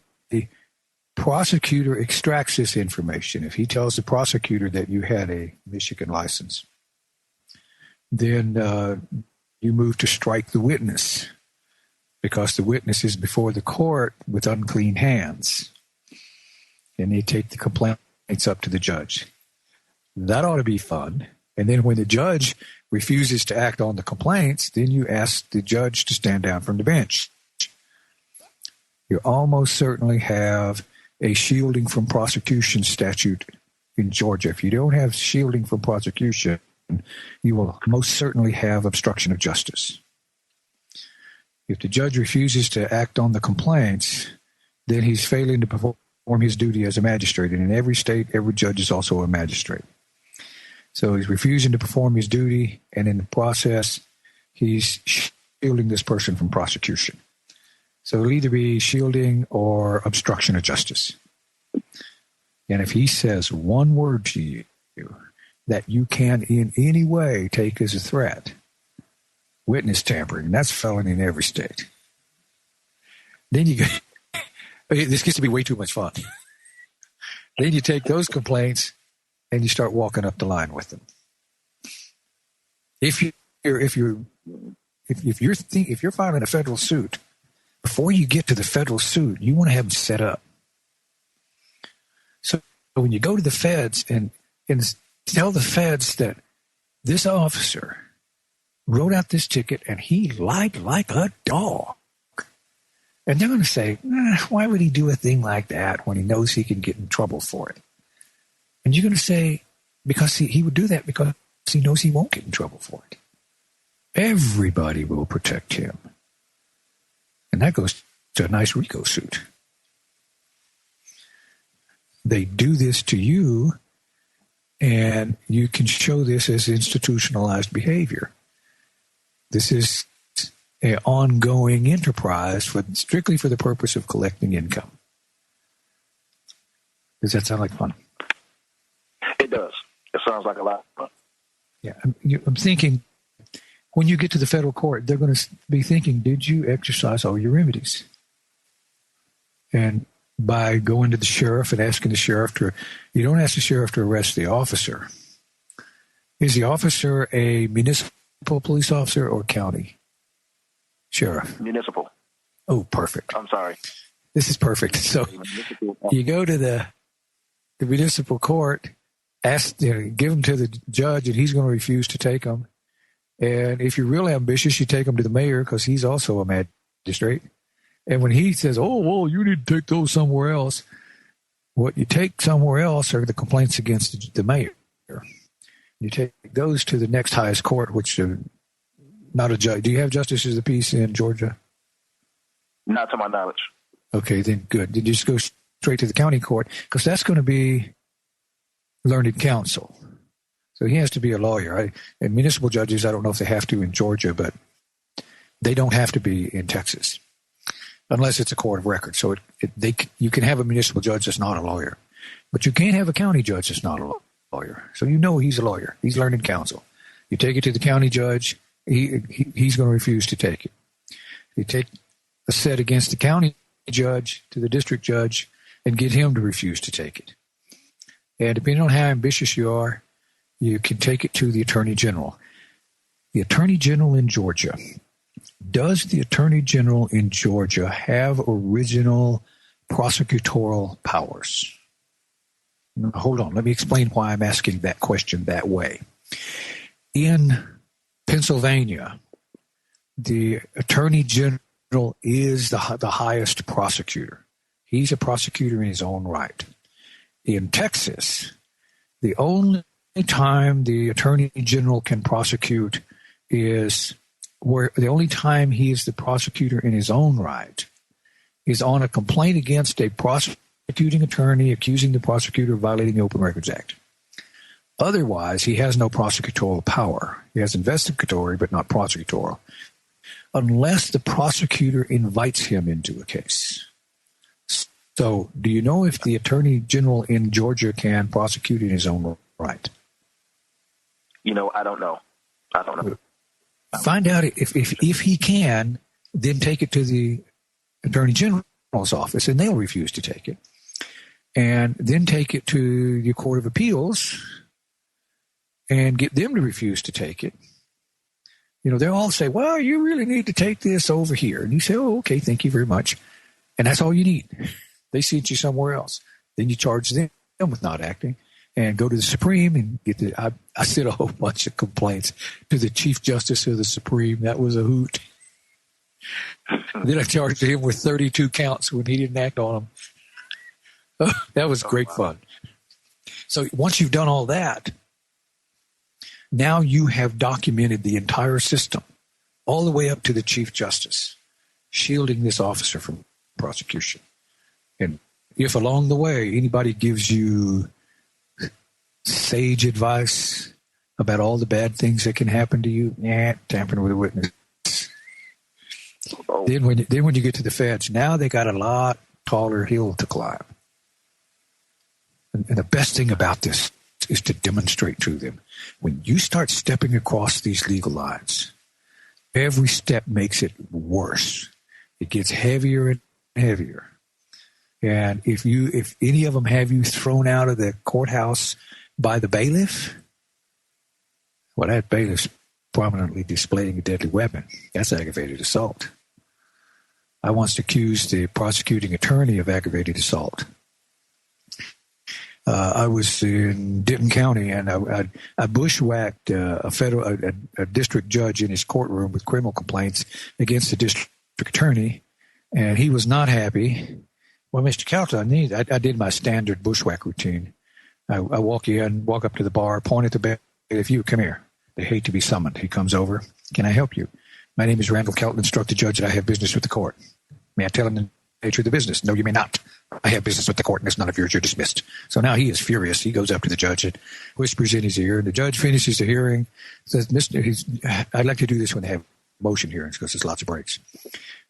prosecutor extracts this information, if he tells the prosecutor that you had a Michigan license, then you move to strike the witness because the witness is before the court with unclean hands. And they take the complaints up to the judge. That ought to be fun. And then when the judge refuses to act on the complaints, then you ask the judge to stand down from the bench. You almost certainly have a shielding from prosecution statute in Georgia. If you don't have shielding from prosecution, you will most certainly have obstruction of justice. If the judge refuses to act on the complaints, then he's failing to perform his duty as a magistrate. And in every state, every judge is also a magistrate. So he's refusing to perform his duty, and in the process, he's shielding this person from prosecution. So it'll either be shielding or obstruction of justice. And if he says one word to you that you can in any way take as a threat, witness tampering, that's felony in every state. Then you go, this gets to be way too much fun. Then you take those complaints and you start walking up the line with them. If you're filing a federal suit, before you get to the federal suit, you want to have them set up. So when you go to the feds and tell the feds that this officer wrote out this ticket and he lied like a dog, and they're going to say, why would he do a thing like that when he knows he can get in trouble for it? And you're going to say, because he would do that because he knows he won't get in trouble for it. Everybody will protect him. And that goes to a nice RICO suit. They do this to you, and you can show this as institutionalized behavior. This is an ongoing enterprise strictly for the purpose of collecting income. Does that sound like fun? It does. It sounds like a lot of fun. Yeah, I'm thinking, when you get to the federal court, they're going to be thinking, did you exercise all your remedies? And by going to the sheriff and asking the sheriff you don't ask the sheriff to arrest the officer. Is the officer a municipal police officer or county sheriff? Municipal. Oh, perfect. I'm sorry. This is perfect. So you go to the municipal court, give them to the judge, and he's going to refuse to take them. And if you're real ambitious, you take them to the mayor because he's also a magistrate. And when he says, oh, well, you need to take those somewhere else, what you take somewhere else are the complaints against the mayor. You take those to the next highest court, which not a judge. Do you have justices of the peace in Georgia? Not to my knowledge. Okay, then good. Then you just go straight to the county court because that's going to be learned counsel. So he has to be a lawyer. And municipal judges, I don't know if they have to in Georgia, but they don't have to be in Texas unless it's a court of record. So you can have a municipal judge that's not a lawyer, but you can't have a county judge that's not a lawyer. So he's a lawyer. He's learned counsel. You take it to the county judge, he's going to refuse to take it. You take a set against the county judge to the district judge and get him to refuse to take it. And depending on how ambitious you are, you can take it to the Attorney General. The Attorney General in Georgia. Does the Attorney General in Georgia have original prosecutorial powers? Now, hold on. Let me explain why I'm asking that question that way. In Pennsylvania, the Attorney General is the highest prosecutor. He's a prosecutor in his own right. In Texas, the only time the Attorney General can prosecute is where the only time he is the prosecutor in his own right is on a complaint against a prosecuting attorney accusing the prosecutor of violating the Open Records Act. Otherwise, he has no prosecutorial power. He has investigatory, but not prosecutorial, unless the prosecutor invites him into a case. So, do you know if the Attorney General in Georgia can prosecute in his own right? I don't know. Find out if he can, then take it to the Attorney General's office, and they'll refuse to take it. And then take it to the Court of Appeals and get them to refuse to take it. They'll all say, well, you really need to take this over here. And you say, oh, okay, thank you very much. And that's all you need. They sent you somewhere else. Then you charge them with not acting and go to the Supreme and get I sent a whole bunch of complaints to the Chief Justice of the Supreme. That was a hoot. Then I charged him with 32 counts when he didn't act on them. That was great fun. So once you've done all that, now you have documented the entire system, all the way up to the Chief Justice, shielding this officer from prosecution. And if along the way anybody gives you sage advice about all the bad things that can happen to you, tampering with a witness. Then when you get to the feds, now they got a lot taller hill to climb. And the best thing about this is to demonstrate to them. When you start stepping across these legal lines, every step makes it worse. It gets heavier and heavier. And if any of them have you thrown out of the courthouse by the bailiff, well, that bailiff's prominently displaying a deadly weapon. That's aggravated assault. I once accused the prosecuting attorney of aggravated assault. I was in Denton County, and I bushwhacked a district judge in his courtroom with criminal complaints against the district attorney, and he was not happy. Well, Mr. Kelton, I did my standard bushwhack routine. I walk up to the bar, point at the bed. If you come here, they hate to be summoned. He comes over. Can I help you? My name is Randall Kelton. Instruct the judge that I have business with the court. May I tell him the nature of the business? No, you may not. I have business with the court, and it's none of yours. You're dismissed. So now he is furious. He goes up to the judge and whispers in his ear, and the judge finishes the hearing, says, I'd like to do this when they have motion hearings because there's lots of breaks.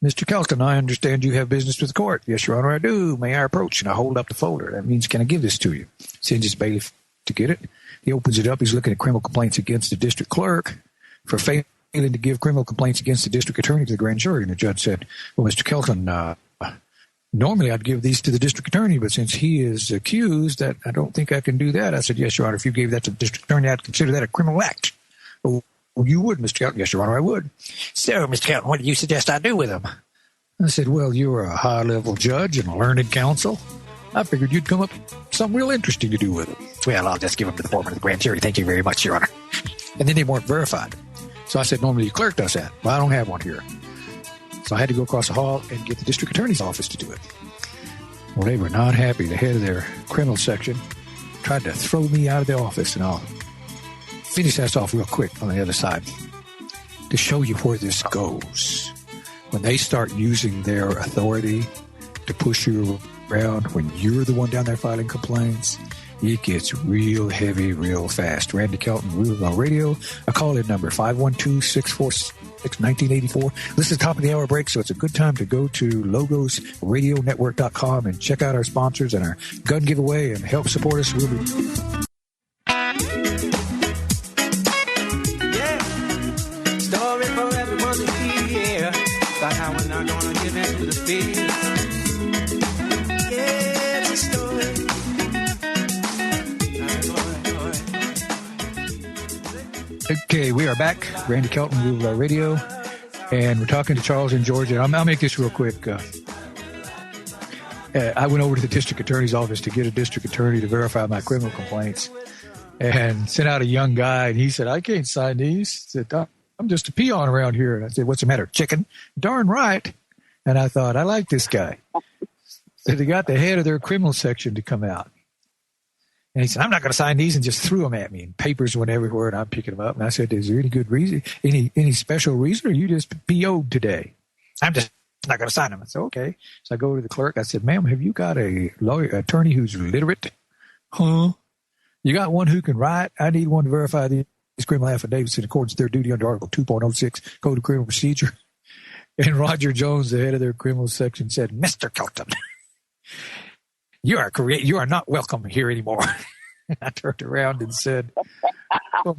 Mr. Kelton, I understand you have business with the court. Yes, Your Honor, I do. May I approach? And I hold up the folder. That means, can I give this to you? Sends his bailiff to get it. He opens it up. He's looking at criminal complaints against the district clerk for failing to give criminal complaints against the district attorney to the grand jury. And the judge said, well, Mr. Kelton, normally I'd give these to the district attorney, but since he is accused, that I don't think I can do that. I said, yes, Your Honor, if you gave that to the district attorney, I'd consider that a criminal act. Oh, you would, Mr. Kelton. Yes, Your Honor, I would. So, Mr. Kelton, what do you suggest I do with him? I said, well, you're a high-level judge and a learned counsel. I figured you'd come up with something real interesting to do with him. Well, I'll just give him to the foreman of the grand jury. Thank you very much, Your Honor. And then they weren't verified. So I said, normally the clerk does that. Well, I don't have one here. So I had to go across the hall and get the district attorney's office to do it. Well, they were not happy. The head of their criminal section tried to throw me out of the office, and I'll finish that off real quick on the other side to show you where this goes. When they start using their authority to push you around, when you're the one down there filing complaints, it gets real heavy real fast. Randy Kelton, Rule Radio. A call-in number, 512-646-1984. This is top of the hour break, so it's a good time to go to logosradionetwork.com and check out our sponsors and our gun giveaway and help support us. We'll be... Story for everyone to hear about how we're not gonna give in to the fear. Yeah, it's a story. Okay, we are back. Randy Kelton, Rule Radio, and we're talking to Charles in Georgia. I'll make this real quick. I went over to the district attorney's office to get a district attorney to verify my criminal complaints, and sent out a young guy, and he said, I can't sign these. He said, I'm just a peon around here. And I said, what's the matter, chicken? Darn right. And I thought, I like this guy. So they got the head of their criminal section to come out. And he said, I'm not going to sign these, and just threw them at me. And papers went everywhere, and I'm picking them up. And I said, is there any good reason, any special reason, or you just PO'd today? I'm just not going to sign them. I said, okay. So I go to the clerk. I said, ma'am, have you got a attorney who's literate? Huh? You got one who can write? I need one to verify these criminal affidavits in accordance with their duty under Article 2.06 Code of Criminal Procedure. And Roger Jones, the head of their criminal section, said, Mr. Kelton, you are not welcome here anymore. I turned around and said, well,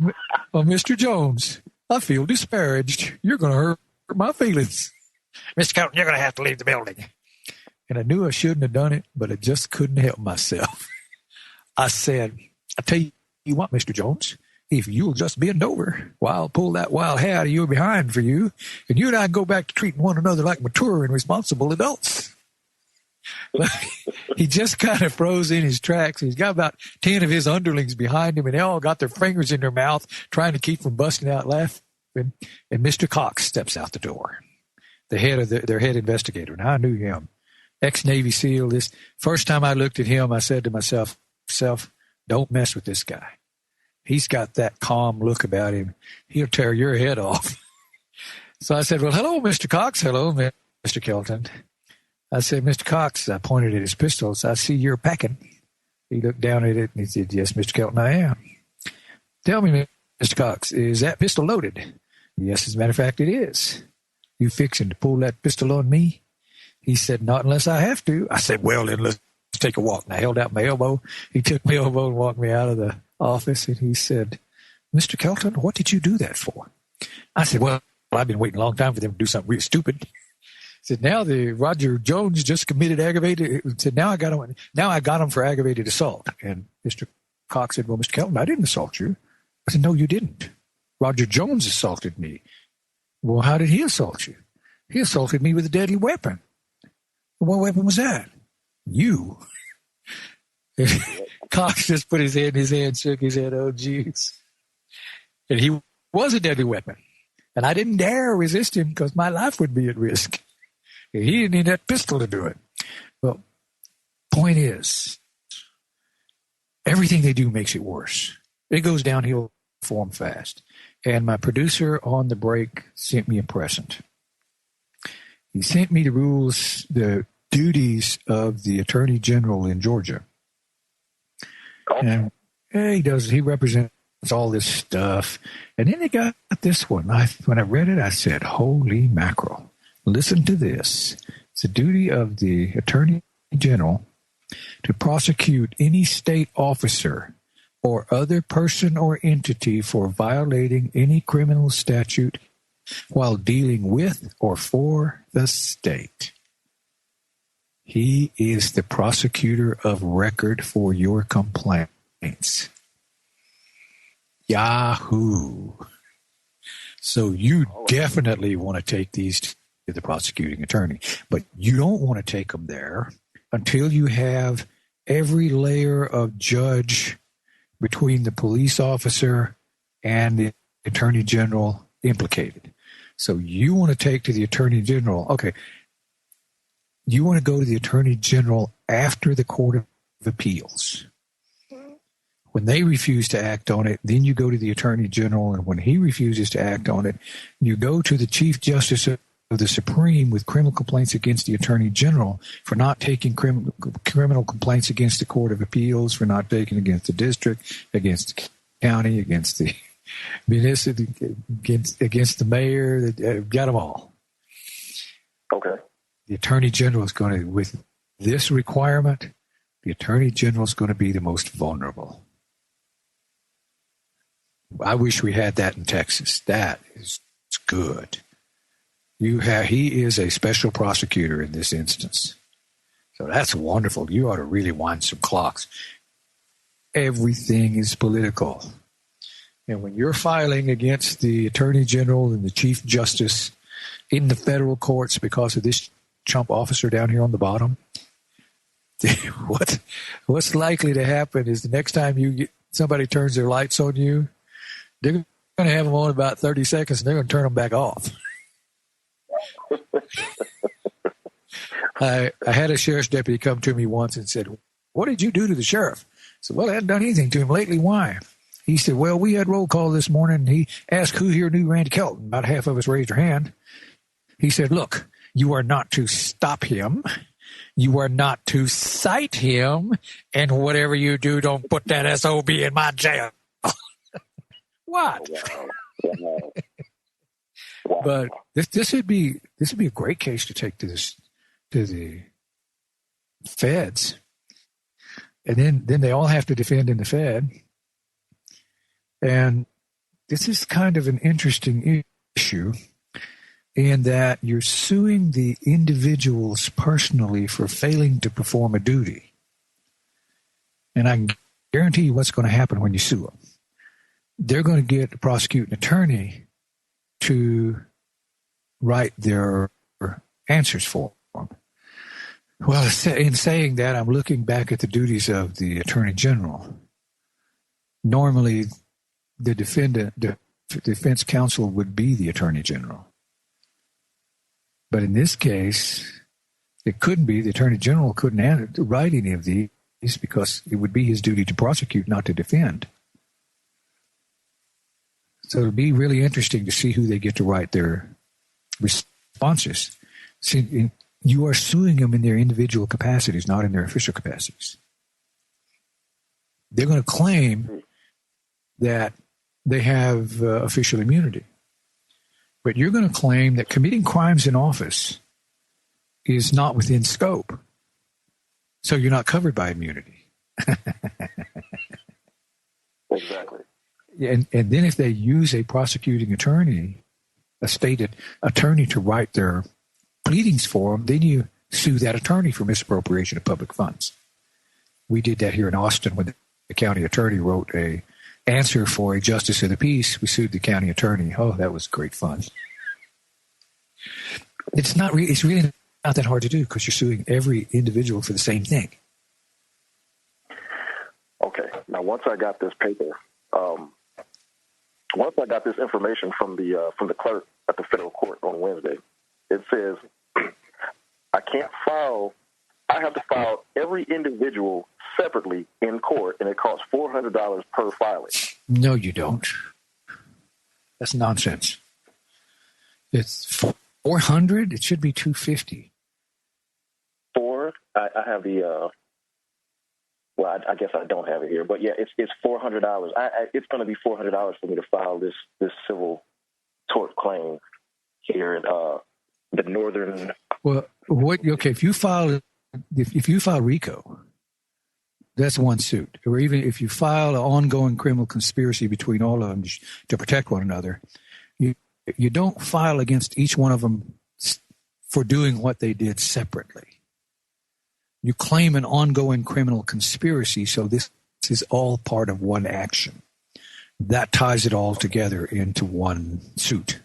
Mr. Jones, I feel disparaged. You're going to hurt my feelings. Mr. Kelton, you're going to have to leave the building. And I knew I shouldn't have done it, but I just couldn't help myself. I said, I tell you what, Mr. Jones, if you'll just bend over while I'll pull that wild hair out of your behind for you, and you and I go back to treating one another like mature and responsible adults. But he just kind of froze in his tracks. He's got about 10 of his underlings behind him, and they all got their fingers in their mouth trying to keep from busting out laughing. And Mr. Cox steps out the door, the head of their head investigator. Now, I knew him, ex-Navy SEAL. This first time I looked at him, I said to myself, don't mess with this guy. He's got that calm look about him. He'll tear your head off. So I said, well, hello, Mr. Cox. Hello, Mr. Kelton. I said, Mr. Cox, I pointed at his pistols. I see you're packing. He looked down at it and he said, yes, Mr. Kelton, I am. Tell me, Mr. Cox, is that pistol loaded? Yes, as a matter of fact, it is. You fixing to pull that pistol on me? He said, not unless I have to. I said, well, then let's take a walk. And I held out my elbow. He took my elbow and walked me out of the office. And he said, Mr. Kelton, what did you do that for? I said, well, I've been waiting a long time for them to do something really stupid. He said, now the Roger Jones just committed aggravated. He said, now I got him for aggravated assault. And Mr. Cox said, well, Mr. Kelton, I didn't assault you. I said, no, you didn't. Roger Jones assaulted me. Well, how did he assault you? He assaulted me with a deadly weapon. What weapon was that? You. Cox just put his hand in his hand, shook his head, oh, jeez. And he was a deadly weapon. And I didn't dare resist him because my life would be at risk. And he didn't need that pistol to do it. Well, point is, everything they do makes it worse. It goes downhill for them fast. And my producer on the break sent me a present. He sent me the rules, the duties of the Attorney General in Georgia. And he represents all this stuff. And then they got this one. When I read it, I said, holy mackerel. Listen to this. It's the duty of the Attorney General to prosecute any state officer or other person or entity for violating any criminal statute while dealing with or for the state. He is the prosecutor of record for your complaints. Yahoo! So you definitely want to take these to the prosecuting attorney, but you don't want to take them there until you have every layer of judge between the police officer and the attorney general implicated. So you want to take to the attorney general. Okay. You want to go to the attorney general after the Court of Appeals. When they refuse to act on it, then you go to the attorney general. And when he refuses to act on it, you go to the Chief Justice of the Supreme with criminal complaints against the attorney general for not taking criminal complaints against the Court of Appeals, for not taking against the district, against the county, against the municipality, against the mayor. Got them all. Okay. The attorney general is going to, with this requirement, the attorney general is going to be the most vulnerable. I wish we had that in Texas. That is good. He is a special prosecutor in this instance. So that's wonderful. You ought to really wind some clocks. Everything is political. And when you're filing against the attorney general and the chief justice in the federal courts because of this chump officer down here on the bottom, what's likely to happen is the next time somebody turns their lights on you, they're going to have them on about 30 seconds and they're going to turn them back off. I had a sheriff's deputy come to me once and said, what did you do to the sheriff? I said, well, I hadn't done anything to him lately. Why? He said, well, we had roll call this morning. And he asked who here knew Randy Kelton. About half of us raised their hand. He said, look, you are not to stop him. You are not to cite him. And whatever you do, don't put that SOB in my jail. What? Wow. Wow. But this would be a great case to take to the feds. And then they all have to defend in the Fed. And this is kind of an interesting issue in that you're suing the individuals personally for failing to perform a duty. And I can guarantee you what's going to happen when you sue them. They're going to get a prosecuting attorney to write their answers for them. Well, in saying that, I'm looking back at the duties of the Attorney General. Normally, the defense counsel would be the Attorney General. But in this case, it couldn't be. The Attorney General couldn't write any of these because it would be his duty to prosecute, not to defend. So it'll be really interesting to see who they get to write their responses. See, you are suing them in their individual capacities, not in their official capacities. They're going to claim that they have official immunity. But you're going to claim that committing crimes in office is not within scope. So you're not covered by immunity. Exactly. And then if they use a prosecuting attorney, a state attorney to write their pleadings for them, then you sue that attorney for misappropriation of public funds. We did that here in Austin when the county attorney wrote a answer for a justice of the peace. We sued the county attorney. Oh, that was great fun. It's really not that hard to do because you're suing every individual for the same thing. Okay. Now, once I got this paper, once I got this information from the clerk at the federal court on Wednesday, it says I have to file every individual separately in court, and it costs $400 per filing. No, you don't. That's nonsense. It's $400. It should be $250. I have the. Well, I guess I don't have it here, but yeah, it's $400. It's going to be $400 for me to file this civil tort claim here in the northern. Well, okay, if you file RICO, that's one suit. Or even if you file an ongoing criminal conspiracy between all of them to protect one another, you don't file against each one of them for doing what they did separately. You claim an ongoing criminal conspiracy, so this is all part of one action. That ties it all together into one suit.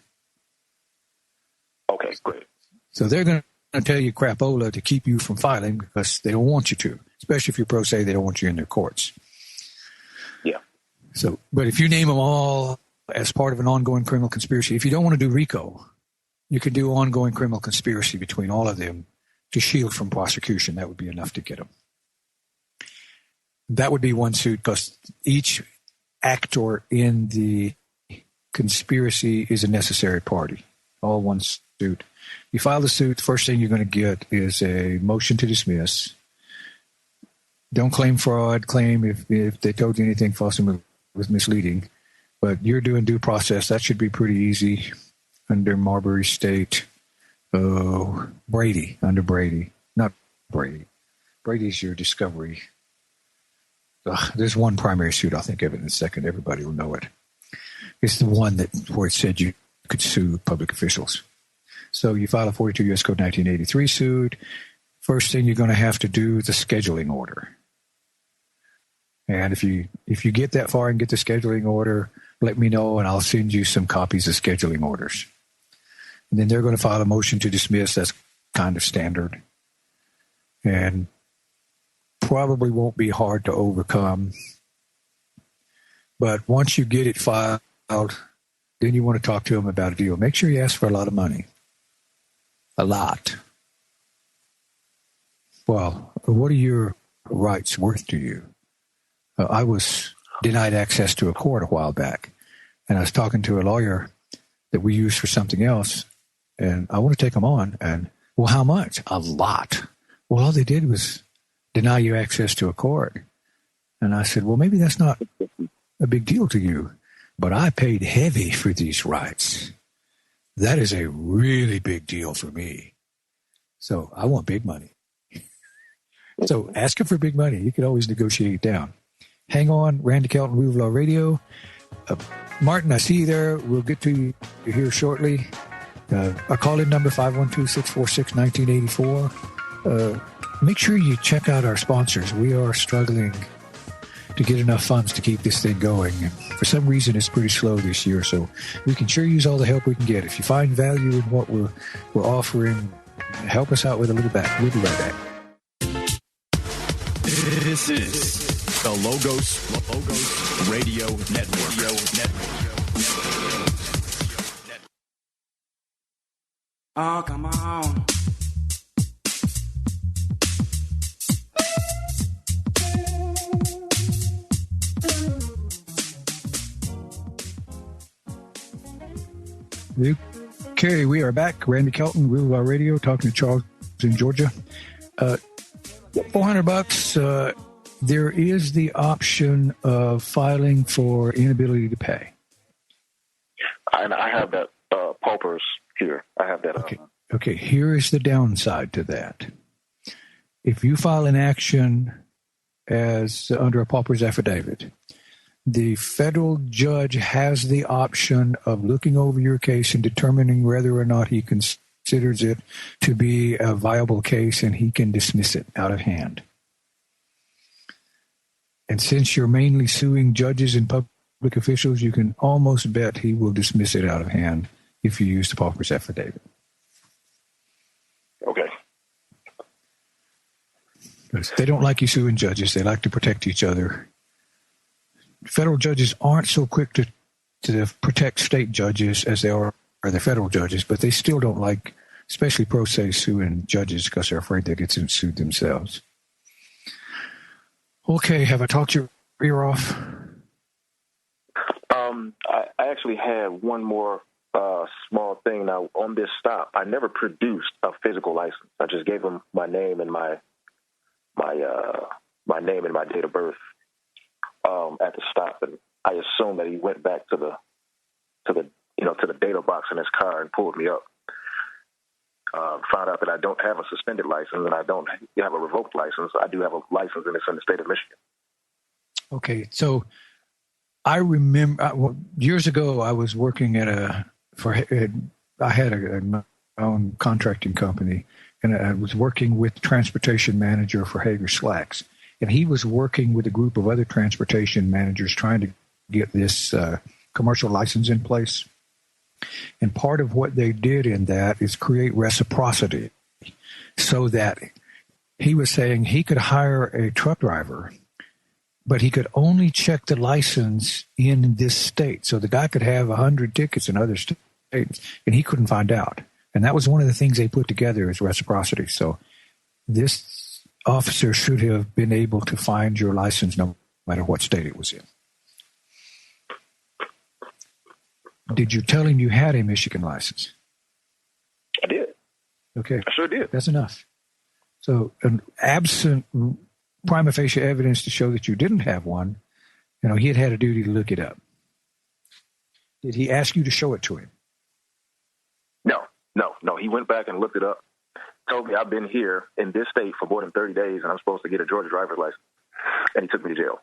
Okay, great. So they're going to tell you crapola to keep you from filing because they don't want you to, especially if you're pro se, they don't want you in their courts. Yeah. So, but if you name them all as part of an ongoing criminal conspiracy, if you don't want to do RICO, you can do ongoing criminal conspiracy between all of them to shield from prosecution. That would be enough to get them. That would be one suit because each actor in the conspiracy is a necessary party. All one suit. You file the suit, the first thing you're going to get is a motion to dismiss. Don't claim fraud. Claim if they told you anything false and was misleading. But you're doing due process. That should be pretty easy under Marbury State. Brady, under Brady. Not Brady. Brady's your discovery. There's one primary suit. I'll think of it in a second. Everybody will know it. It's the one where it said you could sue public officials. So you file a 42 U.S. Code 1983 suit. First thing you're going to have to do is a scheduling order. And if you get that far and get the scheduling order, let me know and I'll send you some copies of scheduling orders. And then they're going to file a motion to dismiss. That's kind of standard. And probably won't be hard to overcome. But once you get it filed, then you want to talk to them about a deal. Make sure you ask for a lot of money. A lot. Well, what are your rights worth to you? I was denied access to a court a while back, and I was talking to a lawyer that we use for something else, and I want to take them on. And, well, how much? A lot. Well, all they did was deny you access to a court. And I said, well, maybe that's not a big deal to you, but I paid heavy for these rights. That is a really big deal for me. So I want big money. So ask him for big money. You can always negotiate it down. Hang on, Randy Kelton, Rule of Law Radio. Martin, I see you there. We'll get to you here shortly. Our call-in number, 512-646-1984. Make sure you check out our sponsors. We are struggling to get enough funds to keep this thing going. And for some reason, it's pretty slow this year, so we can sure use all the help we can get. If you find value in what we're offering, help us out with a little back. We'll be right back. This is the Logos Radio Network. Oh, come on. Okay, we are back. Randy Kelton, Real Law Radio, talking to Charles in Georgia. $400. There is the option of filing for inability to pay. And I have that paupers here. I have that. Okay, here is the downside to that. If you file an action as under a pauper's affidavit, the federal judge has the option of looking over your case and determining whether or not he considers it to be a viable case, and he can dismiss it out of hand. And since you're mainly suing judges and public officials, you can almost bet he will dismiss it out of hand if you use the pauper's affidavit. Okay. Because they don't like you suing judges. They like to protect each other. Federal judges aren't so quick to protect state judges as they are the federal judges, but they still don't like, especially pro se, suing judges because they're afraid they get sued themselves. Okay, have I talked your ear off? I actually had one more small thing. Now, on this stop, I never produced a physical license. I just gave them my name and my name and my date of birth at the stop, and I assumed that he went back to the data box in his car and pulled me up. Found out that I don't have a suspended license and I don't have a revoked license. I do have a license, and it's in the state of Michigan. Okay, so I remember years ago I was working I had my own contracting company, and I was working with the transportation manager for Hager Slacks, and he was working with a group of other transportation managers trying to get this commercial license in place. And part of what they did in that is create reciprocity, so that he was saying he could hire a truck driver, but he could only check the license in this state. So the guy could have 100 tickets in other states, and he couldn't find out. And that was one of the things they put together is reciprocity. So this officer should have been able to find your license no matter what state it was in. Did you tell him you had a Michigan license? I did. Okay. I sure did. That's enough. So an absent prima facie evidence to show that you didn't have one, he had a duty to look it up. Did he ask you to show it to him? No. He went back and looked it up, told me I've been here in this state for more than 30 days and I'm supposed to get a Georgia driver's license. And he took me to jail.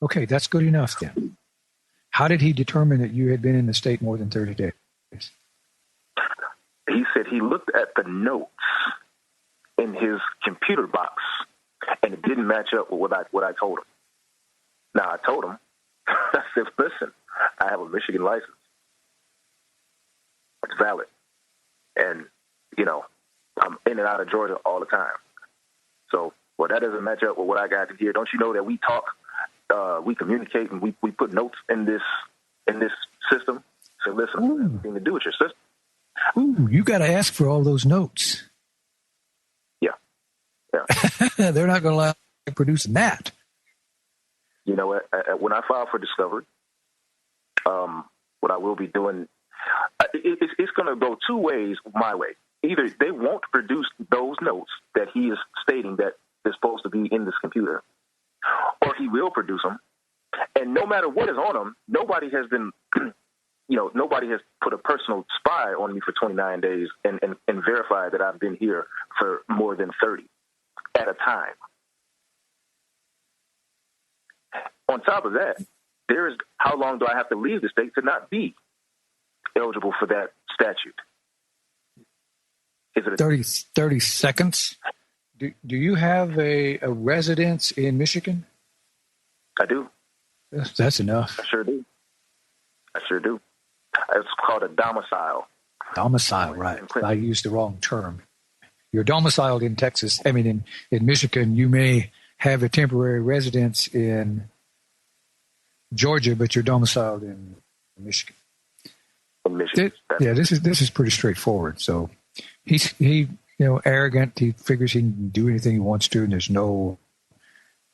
Okay, that's good enough then. How did he determine that you had been in the state more than 30 days? He said he looked at the notes in his computer box, and it didn't match up with what I told him. Now, I told him, I said, listen, I have a Michigan license. It's valid. And, I'm in and out of Georgia all the time. So, that doesn't match up with what I got here. Don't you know that we talk, we communicate, and we put notes in this system? So listen, it has nothing to do with your system. Ooh, you got to ask for all those notes. Yeah. They're not going to like like producing that. You know, when I file for discovery, what I will be doing, it's going to go two ways my way. Either they won't produce those notes that he is stating that is supposed to be in this computer, or he will produce them. And no matter what is on them, nobody has been, nobody has put a personal spy on me for 29 days and verified that I've been here for more than 30 at a time. On top of that, there is how long do I have to leave the state to not be eligible for that statute? Is it 30 seconds? Do you have a residence in Michigan? I do. That's enough. I sure do. It's called a domicile. Domicile, right. I used the wrong term. You're domiciled in Texas. I mean, in Michigan, you may have a temporary residence in Georgia, but you're domiciled in Michigan. This is pretty straightforward. So he's arrogant. He figures he can do anything he wants to, and there's no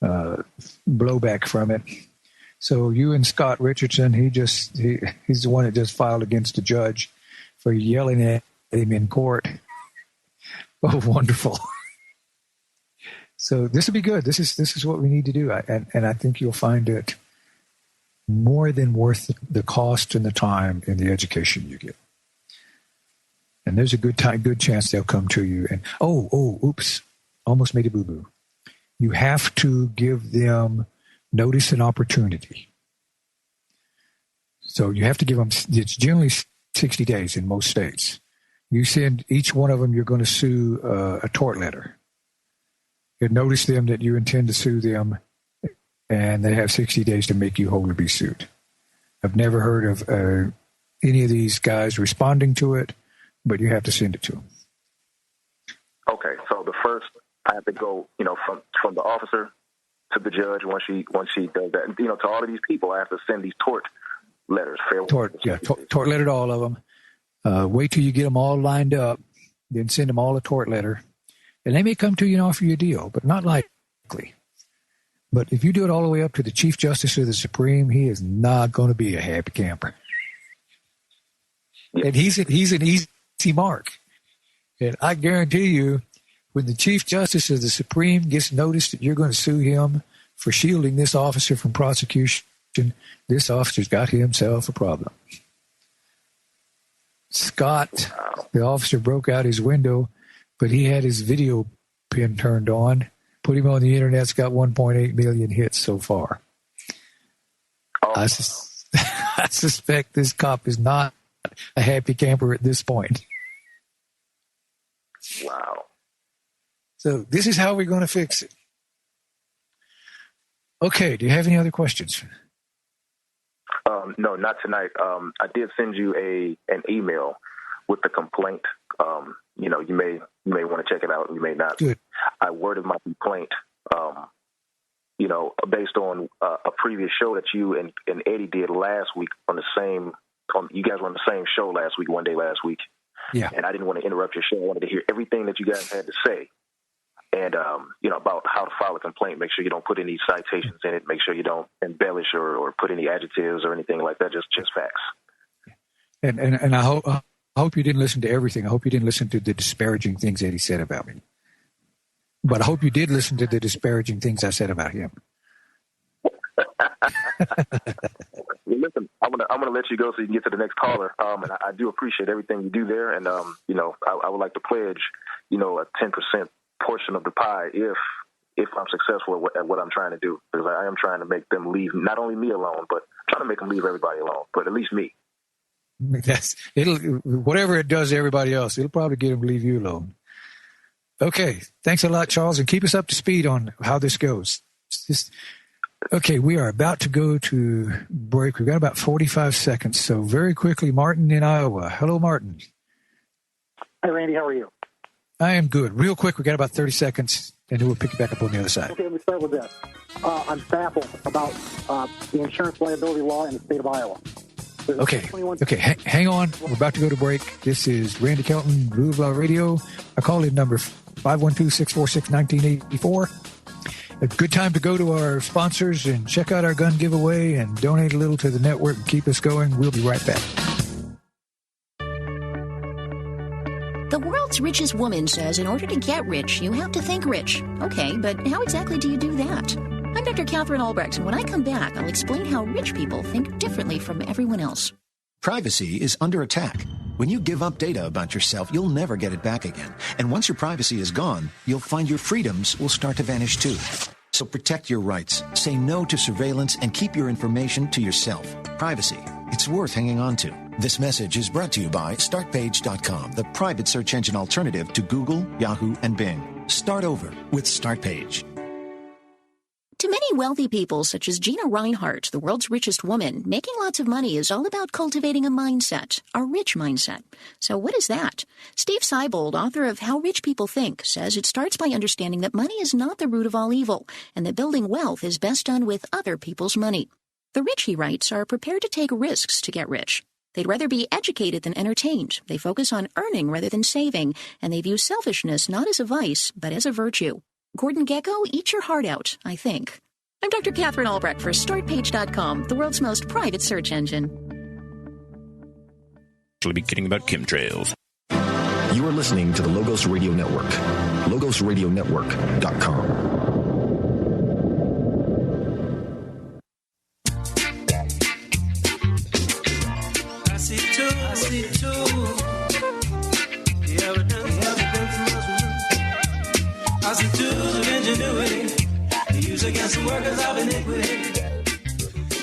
blowback from it. So you and Scott Richardson, he's the one that just filed against the judge for yelling at him in court. Oh, wonderful! So this will be good. This is what we need to do, and I think you'll find it more than worth the cost and the time and the education you get. And there's a good chance they'll come to you. And oops, almost made a boo-boo. You have to give them notice and opportunity. So you have to give them. It's generally 60 days in most states. You send each one of them. You're going to sue a tort letter. You notice them that you intend to sue them. And they have 60 days to make you whole or be sued. I've never heard of any of these guys responding to it, but you have to send it to them. Okay, so the first, I have to go, from the officer to the judge once she does that. And, to all of these people, I have to send these tort letters. Tort letter to all of them. Wait till you get them all lined up, then send them all a tort letter. And they may come to you and offer you a deal, but not likely. But if you do it all the way up to the Chief Justice of the Supreme, he is not going to be a happy camper. And he's an easy mark. And I guarantee you, when the Chief Justice of the Supreme gets notice that you're going to sue him for shielding this officer from prosecution, this officer's got himself a problem. Scott, the officer, broke out his window, but he had his video pin turned on. Put him on the internet. It's got 1.8 million hits so far. I suspect this cop is not a happy camper at this point. Wow. So this is how we're going to fix it. Okay. Do you have any other questions? No, not tonight. I did send you an email with the complaint. You may want to check it out, and you may not. Good. I worded my complaint, based on a previous show that you and Eddie did last week you guys were on the same show last week, one day last week. Yeah. And I didn't want to interrupt your show. I wanted to hear everything that you guys had to say. And, about how to file a complaint. Make sure you don't put any citations in it. Make sure you don't embellish or put any adjectives or anything like that. Just facts. And I hope you didn't listen to everything. I hope you didn't listen to the disparaging things that he said about me. But I hope you did listen to the disparaging things I said about him. Listen, I'm gonna let you go so you can get to the next caller. And I do appreciate everything you do there. And I would like to pledge, a 10% portion of the pie if I'm successful at what I'm trying to do, because I am trying to make them leave not only me alone, but trying to make them leave everybody alone, but at least me. Whatever it does to everybody else, it'll probably get them to leave you alone. Okay. Thanks a lot, Charles, and keep us up to speed on how this goes. Okay, we are about to go to break. We've got about 45 seconds. So very quickly, Martin in Iowa. Hello, Martin. Hi, Randy. How are you? I am good. Real quick, we've got about 30 seconds, and then we'll pick you back up on the other side. Okay, let me start with this. I'm baffled about the insurance liability law in the state of Iowa. Okay, hang on. We're about to go to break. This is Randy Kelton, Rule of Law Radio. Our call-in number 512-646-1984. A good time to go to our sponsors and check out our gun giveaway and donate a little to the network and keep us going. We'll be right back. The world's richest woman says in order to get rich, you have to think rich. Okay, but how exactly do you do that? I'm Dr. Catherine Albrecht, and when I come back, I'll explain how rich people think differently from everyone else. Privacy is under attack. When you give up data about yourself, you'll never get it back again. And once your privacy is gone, you'll find your freedoms will start to vanish too. So protect your rights, say no to surveillance, and keep your information to yourself. Privacy, it's worth hanging on to. This message is brought to you by StartPage.com, the private search engine alternative to Google, Yahoo, and Bing. Start over with StartPage. To many wealthy people, such as Gina Reinhart, the world's richest woman, making lots of money is all about cultivating a mindset, a rich mindset. So what is that? Steve Seibold, author of How Rich People Think, says it starts by understanding that money is not the root of all evil, and that building wealth is best done with other people's money. The rich, he writes, are prepared to take risks to get rich. They'd rather be educated than entertained. They focus on earning rather than saving, and they view selfishness not as a vice, but as a virtue. Gordon Gekko, eat your heart out, I think. I'm Dr. Catherine Albrecht for StartPage.com, the world's most private search engine. We'll be kidding about chemtrails. You are listening to the Logos Radio Network. LogosRadioNetwork.com. I see two. I see tools of ingenuity to use against the workers of iniquity.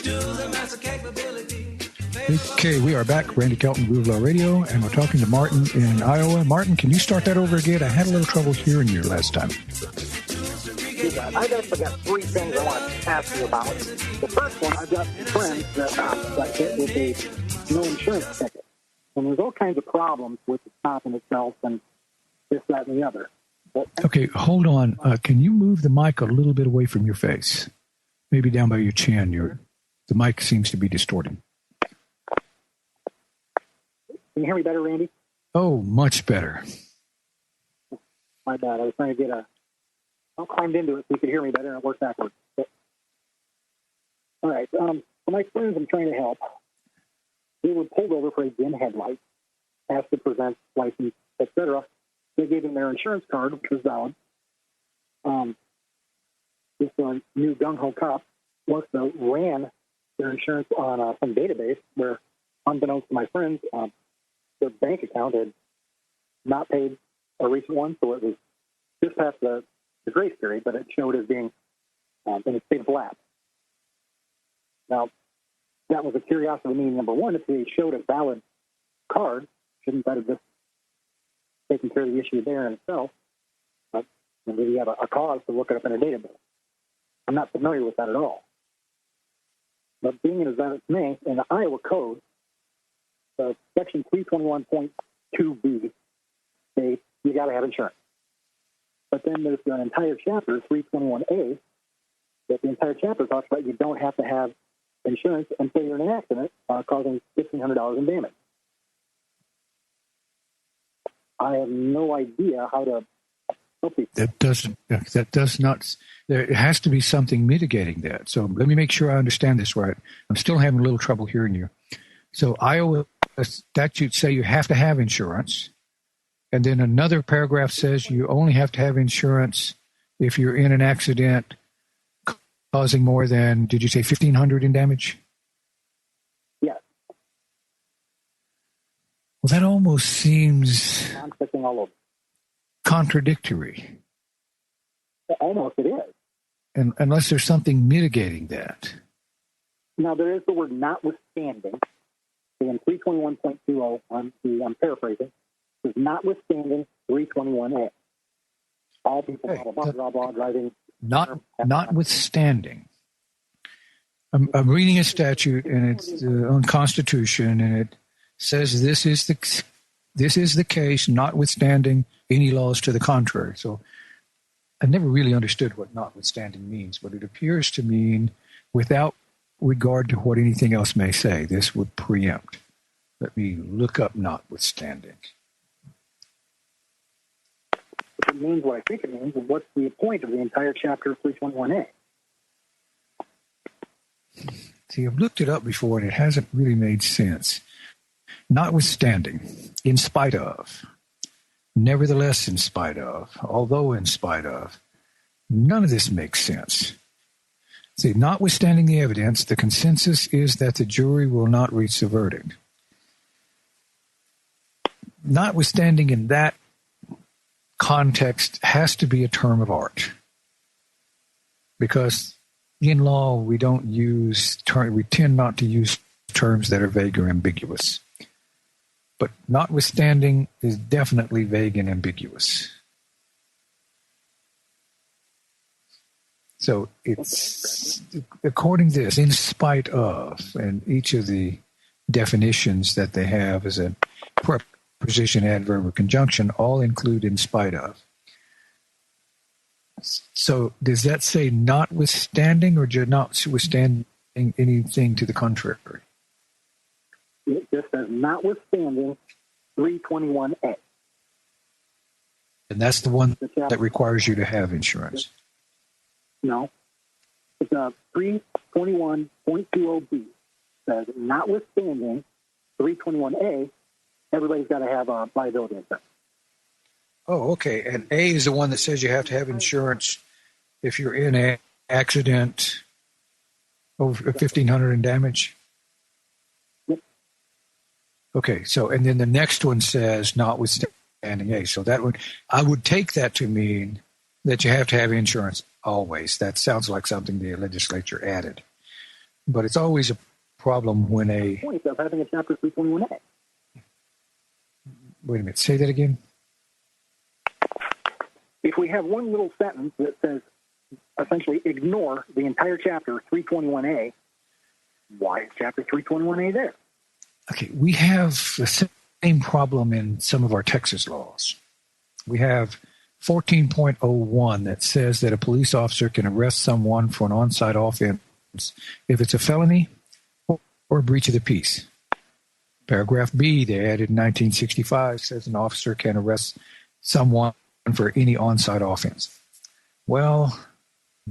Tools of massive capability. Okay, we are back. Randy Kelton, Groove Law Radio, and we're talking to Martin in Iowa. Martin, can you start that over again? I had a little trouble hearing you last time. I've actually got three things I want to ask you about. The first one, I've got friends that got hit with a no insurance ticket. And there's all kinds of problems with the stop in itself and this, that, and the other. Okay, hold on. Can you move the mic a little bit away from your face? Maybe down by your chin. The mic seems to be distorting. Can you hear me better, Randy? Oh, much better. My bad. I was trying to get I climbed into it so you could hear me better, and it worked backwards. But, all right. For my friends I'm trying to help, they were pulled over for a dim headlight, asked to present license, etc. They gave them their insurance card, which was valid. This new gung-ho cop ran their insurance on some database where, unbeknownst to my friends, their bank account had not paid a recent one, so it was just past the grace period, but it showed as being in a state of lapse. Now, that was a curiosity to me, number one. If they showed a valid card, shouldn't that have just taken care of the issue there in itself? Maybe you have a cause to look it up in a database. I'm not familiar with that at all. But being as that it's may, in the Iowa Code, Section 321.2b states you got to have insurance. But then there's an entire chapter, 321a, that the entire chapter talks about you don't have to have insurance until you're in an accident causing $1,500 in damage. I have no idea how to help people. That does not. There has to be something mitigating that. So let me make sure I understand this right. I'm still having a little trouble hearing you. So Iowa statutes say you have to have insurance, and then another paragraph says you only have to have insurance if you're in an accident causing more than, did you say $1,500 in damage? Yes. Well, that almost seems all over. Contradictory. Almost it is. And unless there's something mitigating that. Now, there is the word notwithstanding. In 321.20, I'm paraphrasing, is notwithstanding 321A. All people, blah, blah, blah, driving. Notwithstanding. I'm reading a statute, and it's on Constitution, and it says this is the case, notwithstanding any laws to the contrary. So I never really understood what notwithstanding means, but it appears to mean without regard to what anything else may say. This would preempt. Let me look up notwithstanding. If it means what I think it means, then what's the point of the entire chapter of 321A? See, I've looked it up before, and it hasn't really made sense. Notwithstanding, in spite of, nevertheless in spite of, although in spite of, none of this makes sense. See, notwithstanding the evidence, the consensus is that the jury will not reach the verdict. Notwithstanding in that context has to be a term of art. Because in law, we tend not to use terms that are vague or ambiguous. But notwithstanding is definitely vague and ambiguous. So it's, according to this, in spite of, and each of the definitions that they have as a preposition, adverb, or conjunction all include in spite of. So does that say notwithstanding or notwithstanding anything to the contrary? It just says notwithstanding 321A. And that's the one that requires you to have insurance. No. It's 321.20B. Says notwithstanding 321A, everybody's got to have a liability insurance. Oh, okay. And A is the one that says you have to have insurance if you're in an accident over $1,500 in damage. Yep. Okay. So, and then the next one says notwithstanding A. So that one, I would take that to mean that you have to have insurance always. That sounds like something the legislature added, but it's always a problem when a point of having a chapter 321A. Wait a minute. Say that again. If we have one little sentence that says essentially ignore the entire chapter 321A, why is chapter 321A there? Okay, we have the same problem in some of our Texas laws. We have 14.01 that says that a police officer can arrest someone for an on-site offense if it's a felony or a breach of the peace. Paragraph B, they added in 1965, says an officer can arrest someone for any on-site offense. Well,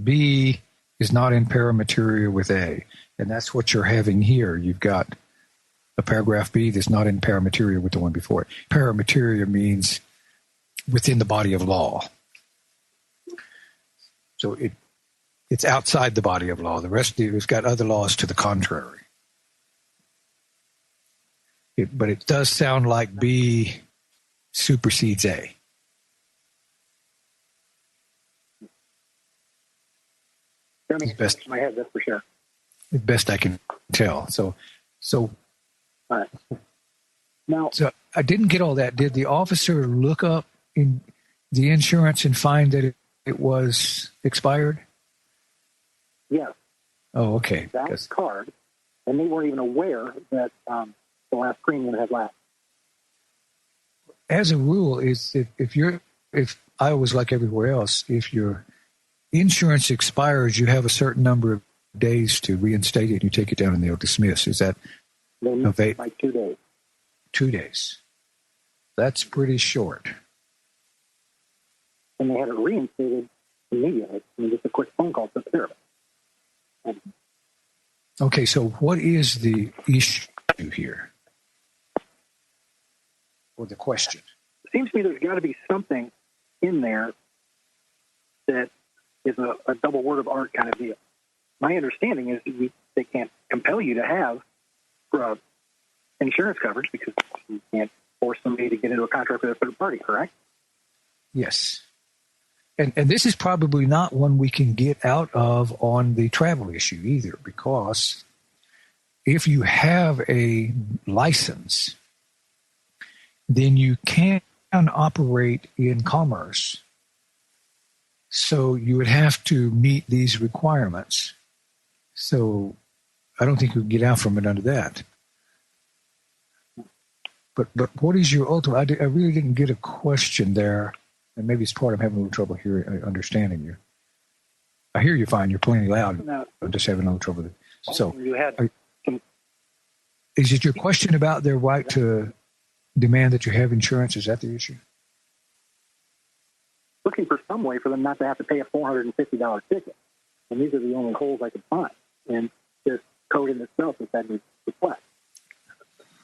B is not in paramateria with A, and that's what you're having here. You've got a paragraph B that's not in paramateria with the one before it. Paramateria means within the body of law. So it's outside the body of law. The rest of it has got other laws to the contrary. But it does sound like B supersedes A. That makes sense in my head, that's for sure. The best I can tell. So all right. Now, so I didn't get all that. Did the officer look up in the insurance and find that it was expired? Yes. Oh, okay. That card, and they weren't even aware that the last premium had lapsed. As a rule, if I was like everywhere else, if your insurance expires, you have a certain number of days to reinstate it, and you take it down and they'll dismiss. Is that like 2 days? 2 days. That's pretty short. And they had it reinstated immediately. I mean, just a quick phone call took care of it. Okay, so what is the issue here? Or the question? It seems to me there's got to be something in there that is a double word of art kind of deal. My understanding is they can't compel you to have insurance coverage because you can't force somebody to get into a contract with a third party, correct? Yes. And this is probably not one we can get out of on the travel issue either, because if you have a license, then you can operate in commerce. So you would have to meet these requirements. So I don't think we can get out from it under that. But what is your ultimate? I really didn't get a question there, and maybe it's part of having a little trouble here understanding you. I hear you fine. You're plenty loud. No. I'm just having a little trouble. So you had is it your question about their right to demand that you have insurance? Is that the issue? looking for some way for them not to have to pay a $450 ticket. And these are the only holes I could find. And this code in itself is that needs to reflect.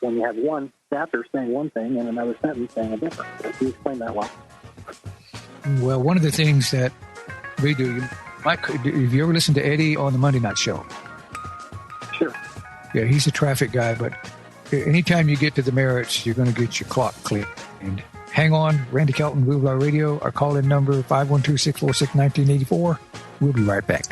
When you have one chapter saying one thing and another sentence saying a different. Can you explain that well? Well, one of the things that we do, have you ever listened to Eddie on the Monday Night Show? Sure. Yeah, he's a traffic guy, but anytime you get to the merits, you're going to get your clock cleaned. Hang on, Randy Kelton, Blue Blah Radio. Our call-in number, 512-646-1984. We'll be right back.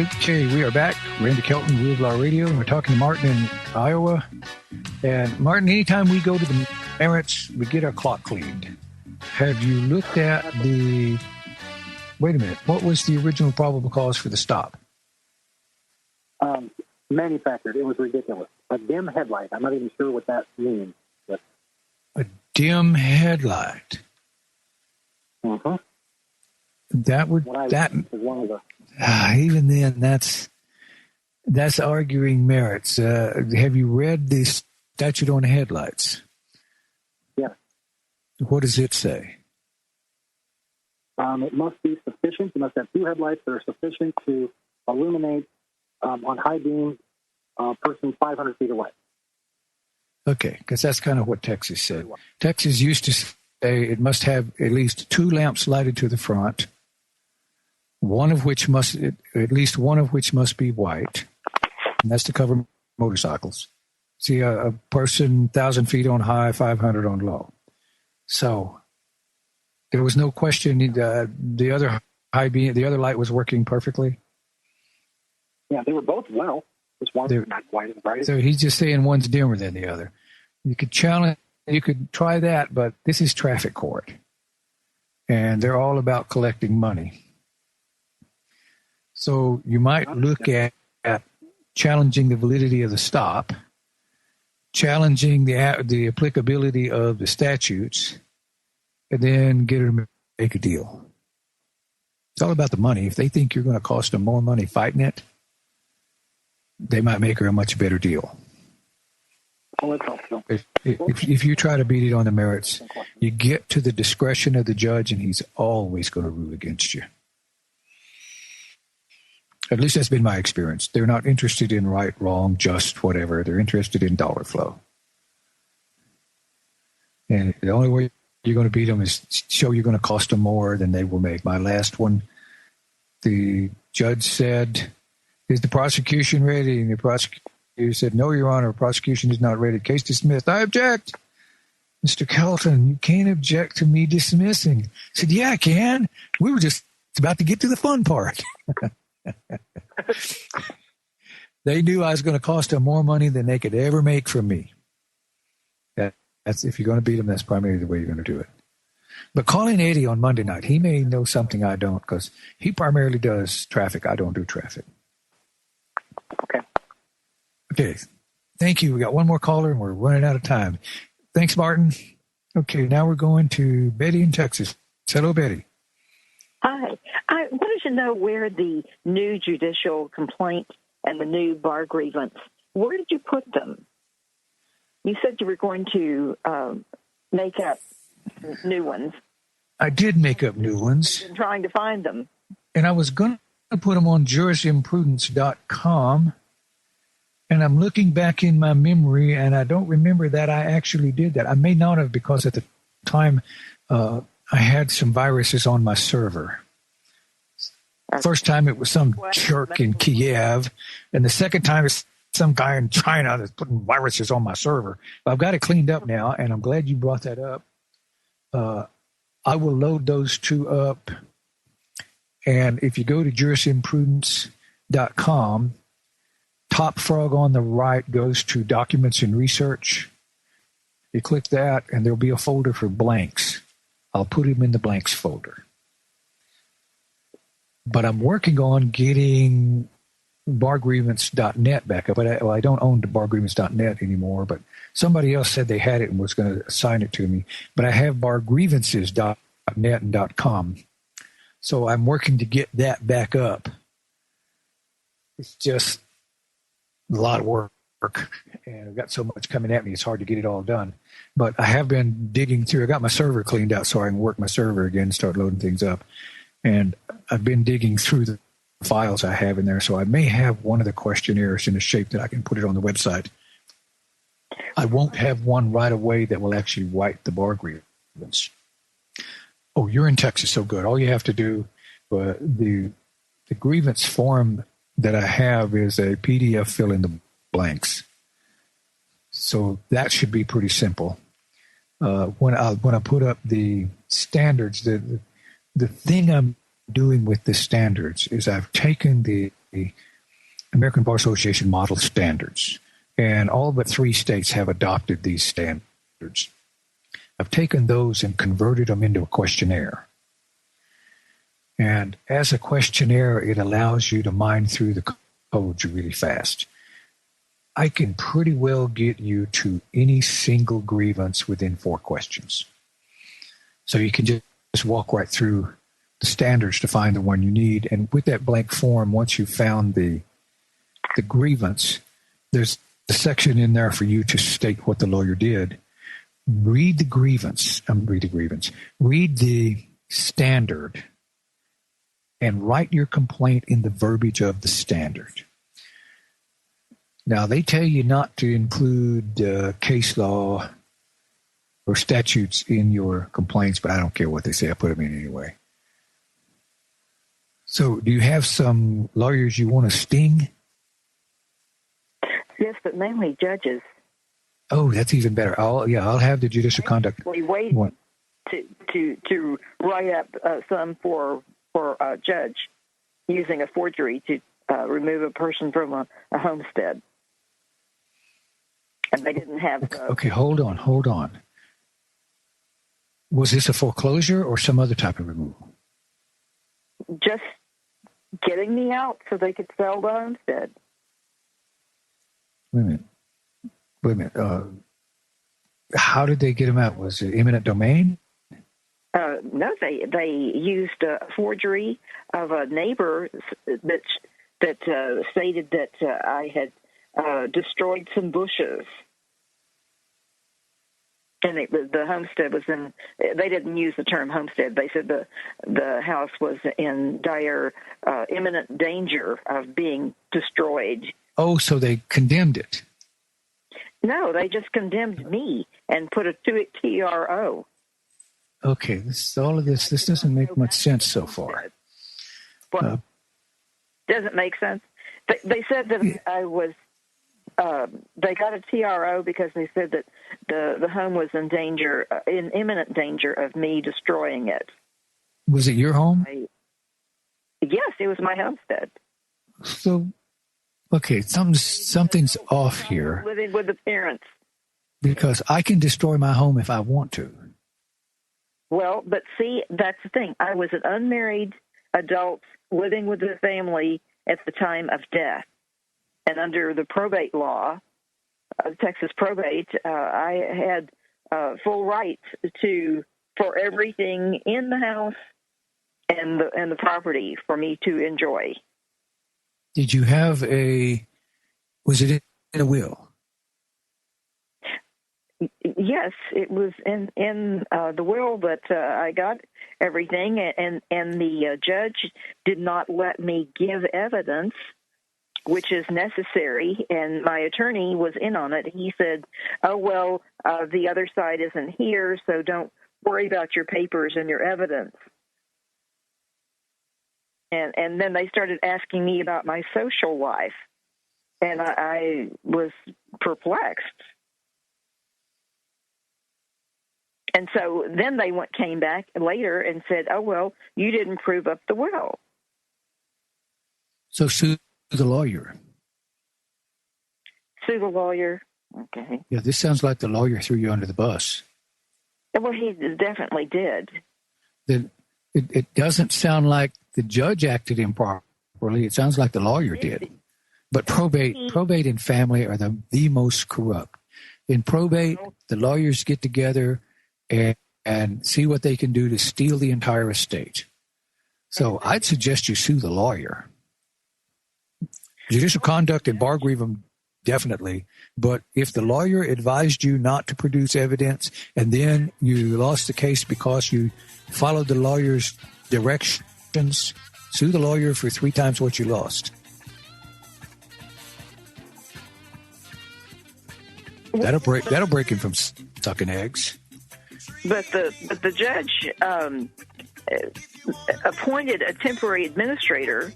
Okay, we are back. Randy Kelton, Blue Blah Radio, and we're talking to Martin in Iowa. And Martin, anytime we go to the merits, we get our clock cleaned. Have you looked at the... Wait a minute. What was the original probable cause for the stop? Manufactured. It was ridiculous. A dim headlight. I'm not even sure what that means. But... A dim headlight. Mm-hmm. That would... That is one of the... Even then, that's arguing merits. Have you read the statute on headlights? Yeah. What does it say? It must be sufficient. You must have two headlights that are sufficient to illuminate on high beam a person 500 feet away. Okay, because that's kind of what Texas said. Texas used to say it must have at least two lamps lighted to the front. At least one of which must be white, and that's to cover motorcycles. See, a person 1,000 feet on high, 500 on low. So there was no question the other high beam, the other light was working perfectly. Yeah, they were both well. Just one not white and bright. So he's just saying one's dimmer than the other. You could try that, but this is traffic court, and they're all about collecting money. So you might look at challenging the validity of the stop, challenging the applicability of the statutes, and then get her to make a deal. It's all about the money. If they think you're going to cost them more money fighting it, they might make her a much better deal. Oh, let's hope so. If you try to beat it on the merits, you get to the discretion of the judge, and he's always going to rule against you. At least that's been my experience. They're not interested in right, wrong, just, whatever. They're interested in dollar flow. And the only way you're going to beat them is show you're going to cost them more than they will make. My last one, the judge said, "Is the prosecution ready?" And the prosecutor said, "No, Your Honor, prosecution is not ready. Case dismissed." "I object." "Mr. Kelton, you can't object to me dismissing." I said, "Yeah, I can. We were just about to get to the fun part." They knew I was going to cost them more money than they could ever make from me. That's if you're going to beat them, that's primarily the way you're going to do it. But calling Eddie on Monday night, he may know something I don't, because he primarily does traffic. I don't do traffic. Okay. Thank you. We got one more caller, and we're running out of time. Thanks, Martin. Okay, now we're going to Betty in Texas. Hello, Betty. Hi. I wanted to know where the new judicial complaint and the new bar grievance, where did you put them? You said you were going to make up new ones. I did make up new ones. I've been trying to find them. And I was going to put them on jurisprudence.com. And I'm looking back in my memory, and I don't remember that I actually did that. I may not have, because at the time I had some viruses on my server. First time it was some jerk in Kiev, and the second time it's some guy in China that's putting viruses on my server. But I've got it cleaned up now, and I'm glad you brought that up. I will load those two up, and if you go to jurisprudence.com, top frog on the right goes to Documents and Research. You click that, and there'll be a folder for blanks. I'll put them in the blanks folder. but I'm working on getting bargrievance.net back up. I don't own the bargrievance.net anymore, but somebody else said they had it and was going to assign it to me. But I have bargrievances.net and .com. So I'm working to get that back up. It's just a lot of work, and I've got so much coming at me, it's hard to get it all done. But I have been digging through. I got my server cleaned out so I can work my server again, start loading things up. And I've been digging through the files I have in there, so I may have one of the questionnaires in a shape that I can put it on the website. I won't have one right away that will actually write the bar grievance. Oh, you're in Texas, so good. All you have to do, the grievance form that I have is a PDF fill in the blanks. So that should be pretty simple. When I put up the standards, the thing I'm doing with the standards is I've taken the American Bar Association model standards, and all but 3 states have adopted these standards. I've taken those and converted them into a questionnaire. And as a questionnaire, it allows you to mine through the codes really fast. I can pretty well get you to any single grievance within 4 questions. So you can just walk right through the standards to find the one you need. And with that blank form, once you've found the grievance, there's the section in there for you to state what the lawyer did. Read the standard and write your complaint in the verbiage of the standard. Now, they tell you not to include case law or statutes in your complaints, but I don't care what they say. I put them in anyway. So do you have some lawyers you want to sting? Yes, but mainly judges. Oh, that's even better. I'll have the judicial conduct. We wait to write up some for a judge using a forgery to remove a person from a homestead. And they didn't have... Okay, hold on. Was this a foreclosure or some other type of removal? Just getting me out so they could sell the homestead. Wait a minute. How did they get him out? Was it eminent domain? No, they used a forgery of a neighbor that stated that I had destroyed some bushes. And the homestead was in. They didn't use the term homestead. They said the house was in dire, imminent danger of being destroyed. Oh, so they condemned it. No, they just condemned me and put a TRO. Okay, this doesn't make much sense so far. Well, doesn't make sense. They said that I was. They got a TRO because they said that the home was in imminent danger of me destroying it. Was it your home? Yes, it was my homestead. So, okay, something's off here. Living with the parents. Because I can destroy my home if I want to. Well, but see, that's the thing. I was an unmarried adult living with the family at the time of death. And under the probate law, Texas probate, I had full rights for everything in the house and the property for me to enjoy. Did you have was it in a will? Yes, it was in the will, but I got everything, and the judge did not let me give evidence, which is necessary, and my attorney was in on it. He said, oh, well, the other side isn't here, so don't worry about your papers and your evidence. And then they started asking me about my social life, and I was perplexed. And so then they came back later and said, oh, well, you didn't prove up the will. So sue the lawyer. Sue the lawyer. Okay. Yeah, this sounds like the lawyer threw you under the bus. Well, he definitely did. It doesn't sound like the judge acted improperly. It sounds like the lawyer did. But probate and family are the most corrupt. In probate, the lawyers get together and see what they can do to steal the entire estate. So I'd suggest you sue the lawyer. Judicial conduct and bar grievum, definitely. But if the lawyer advised you not to produce evidence and then you lost the case because you followed the lawyer's directions, sue the lawyer for 3 times what you lost. That'll break him from sucking eggs. But the judge appointed a temporary administrator,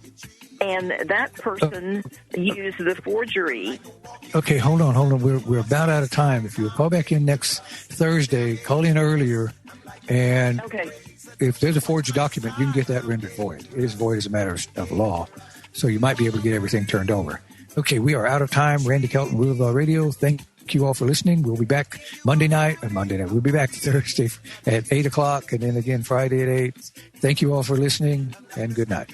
and that person used the forgery. Okay, hold on. We're about out of time. If you'll call back in next Thursday, call in earlier, and if there's a forged document, you can get that rendered void. It is void as a matter of law, so you might be able to get everything turned over. Okay, we are out of time. Randy Kelton, Rule of Law Radio. Thank you all for listening. We'll be back Monday night. We'll be back Thursday at 8 o'clock and then again Friday at 8. Thank you all for listening, and good night.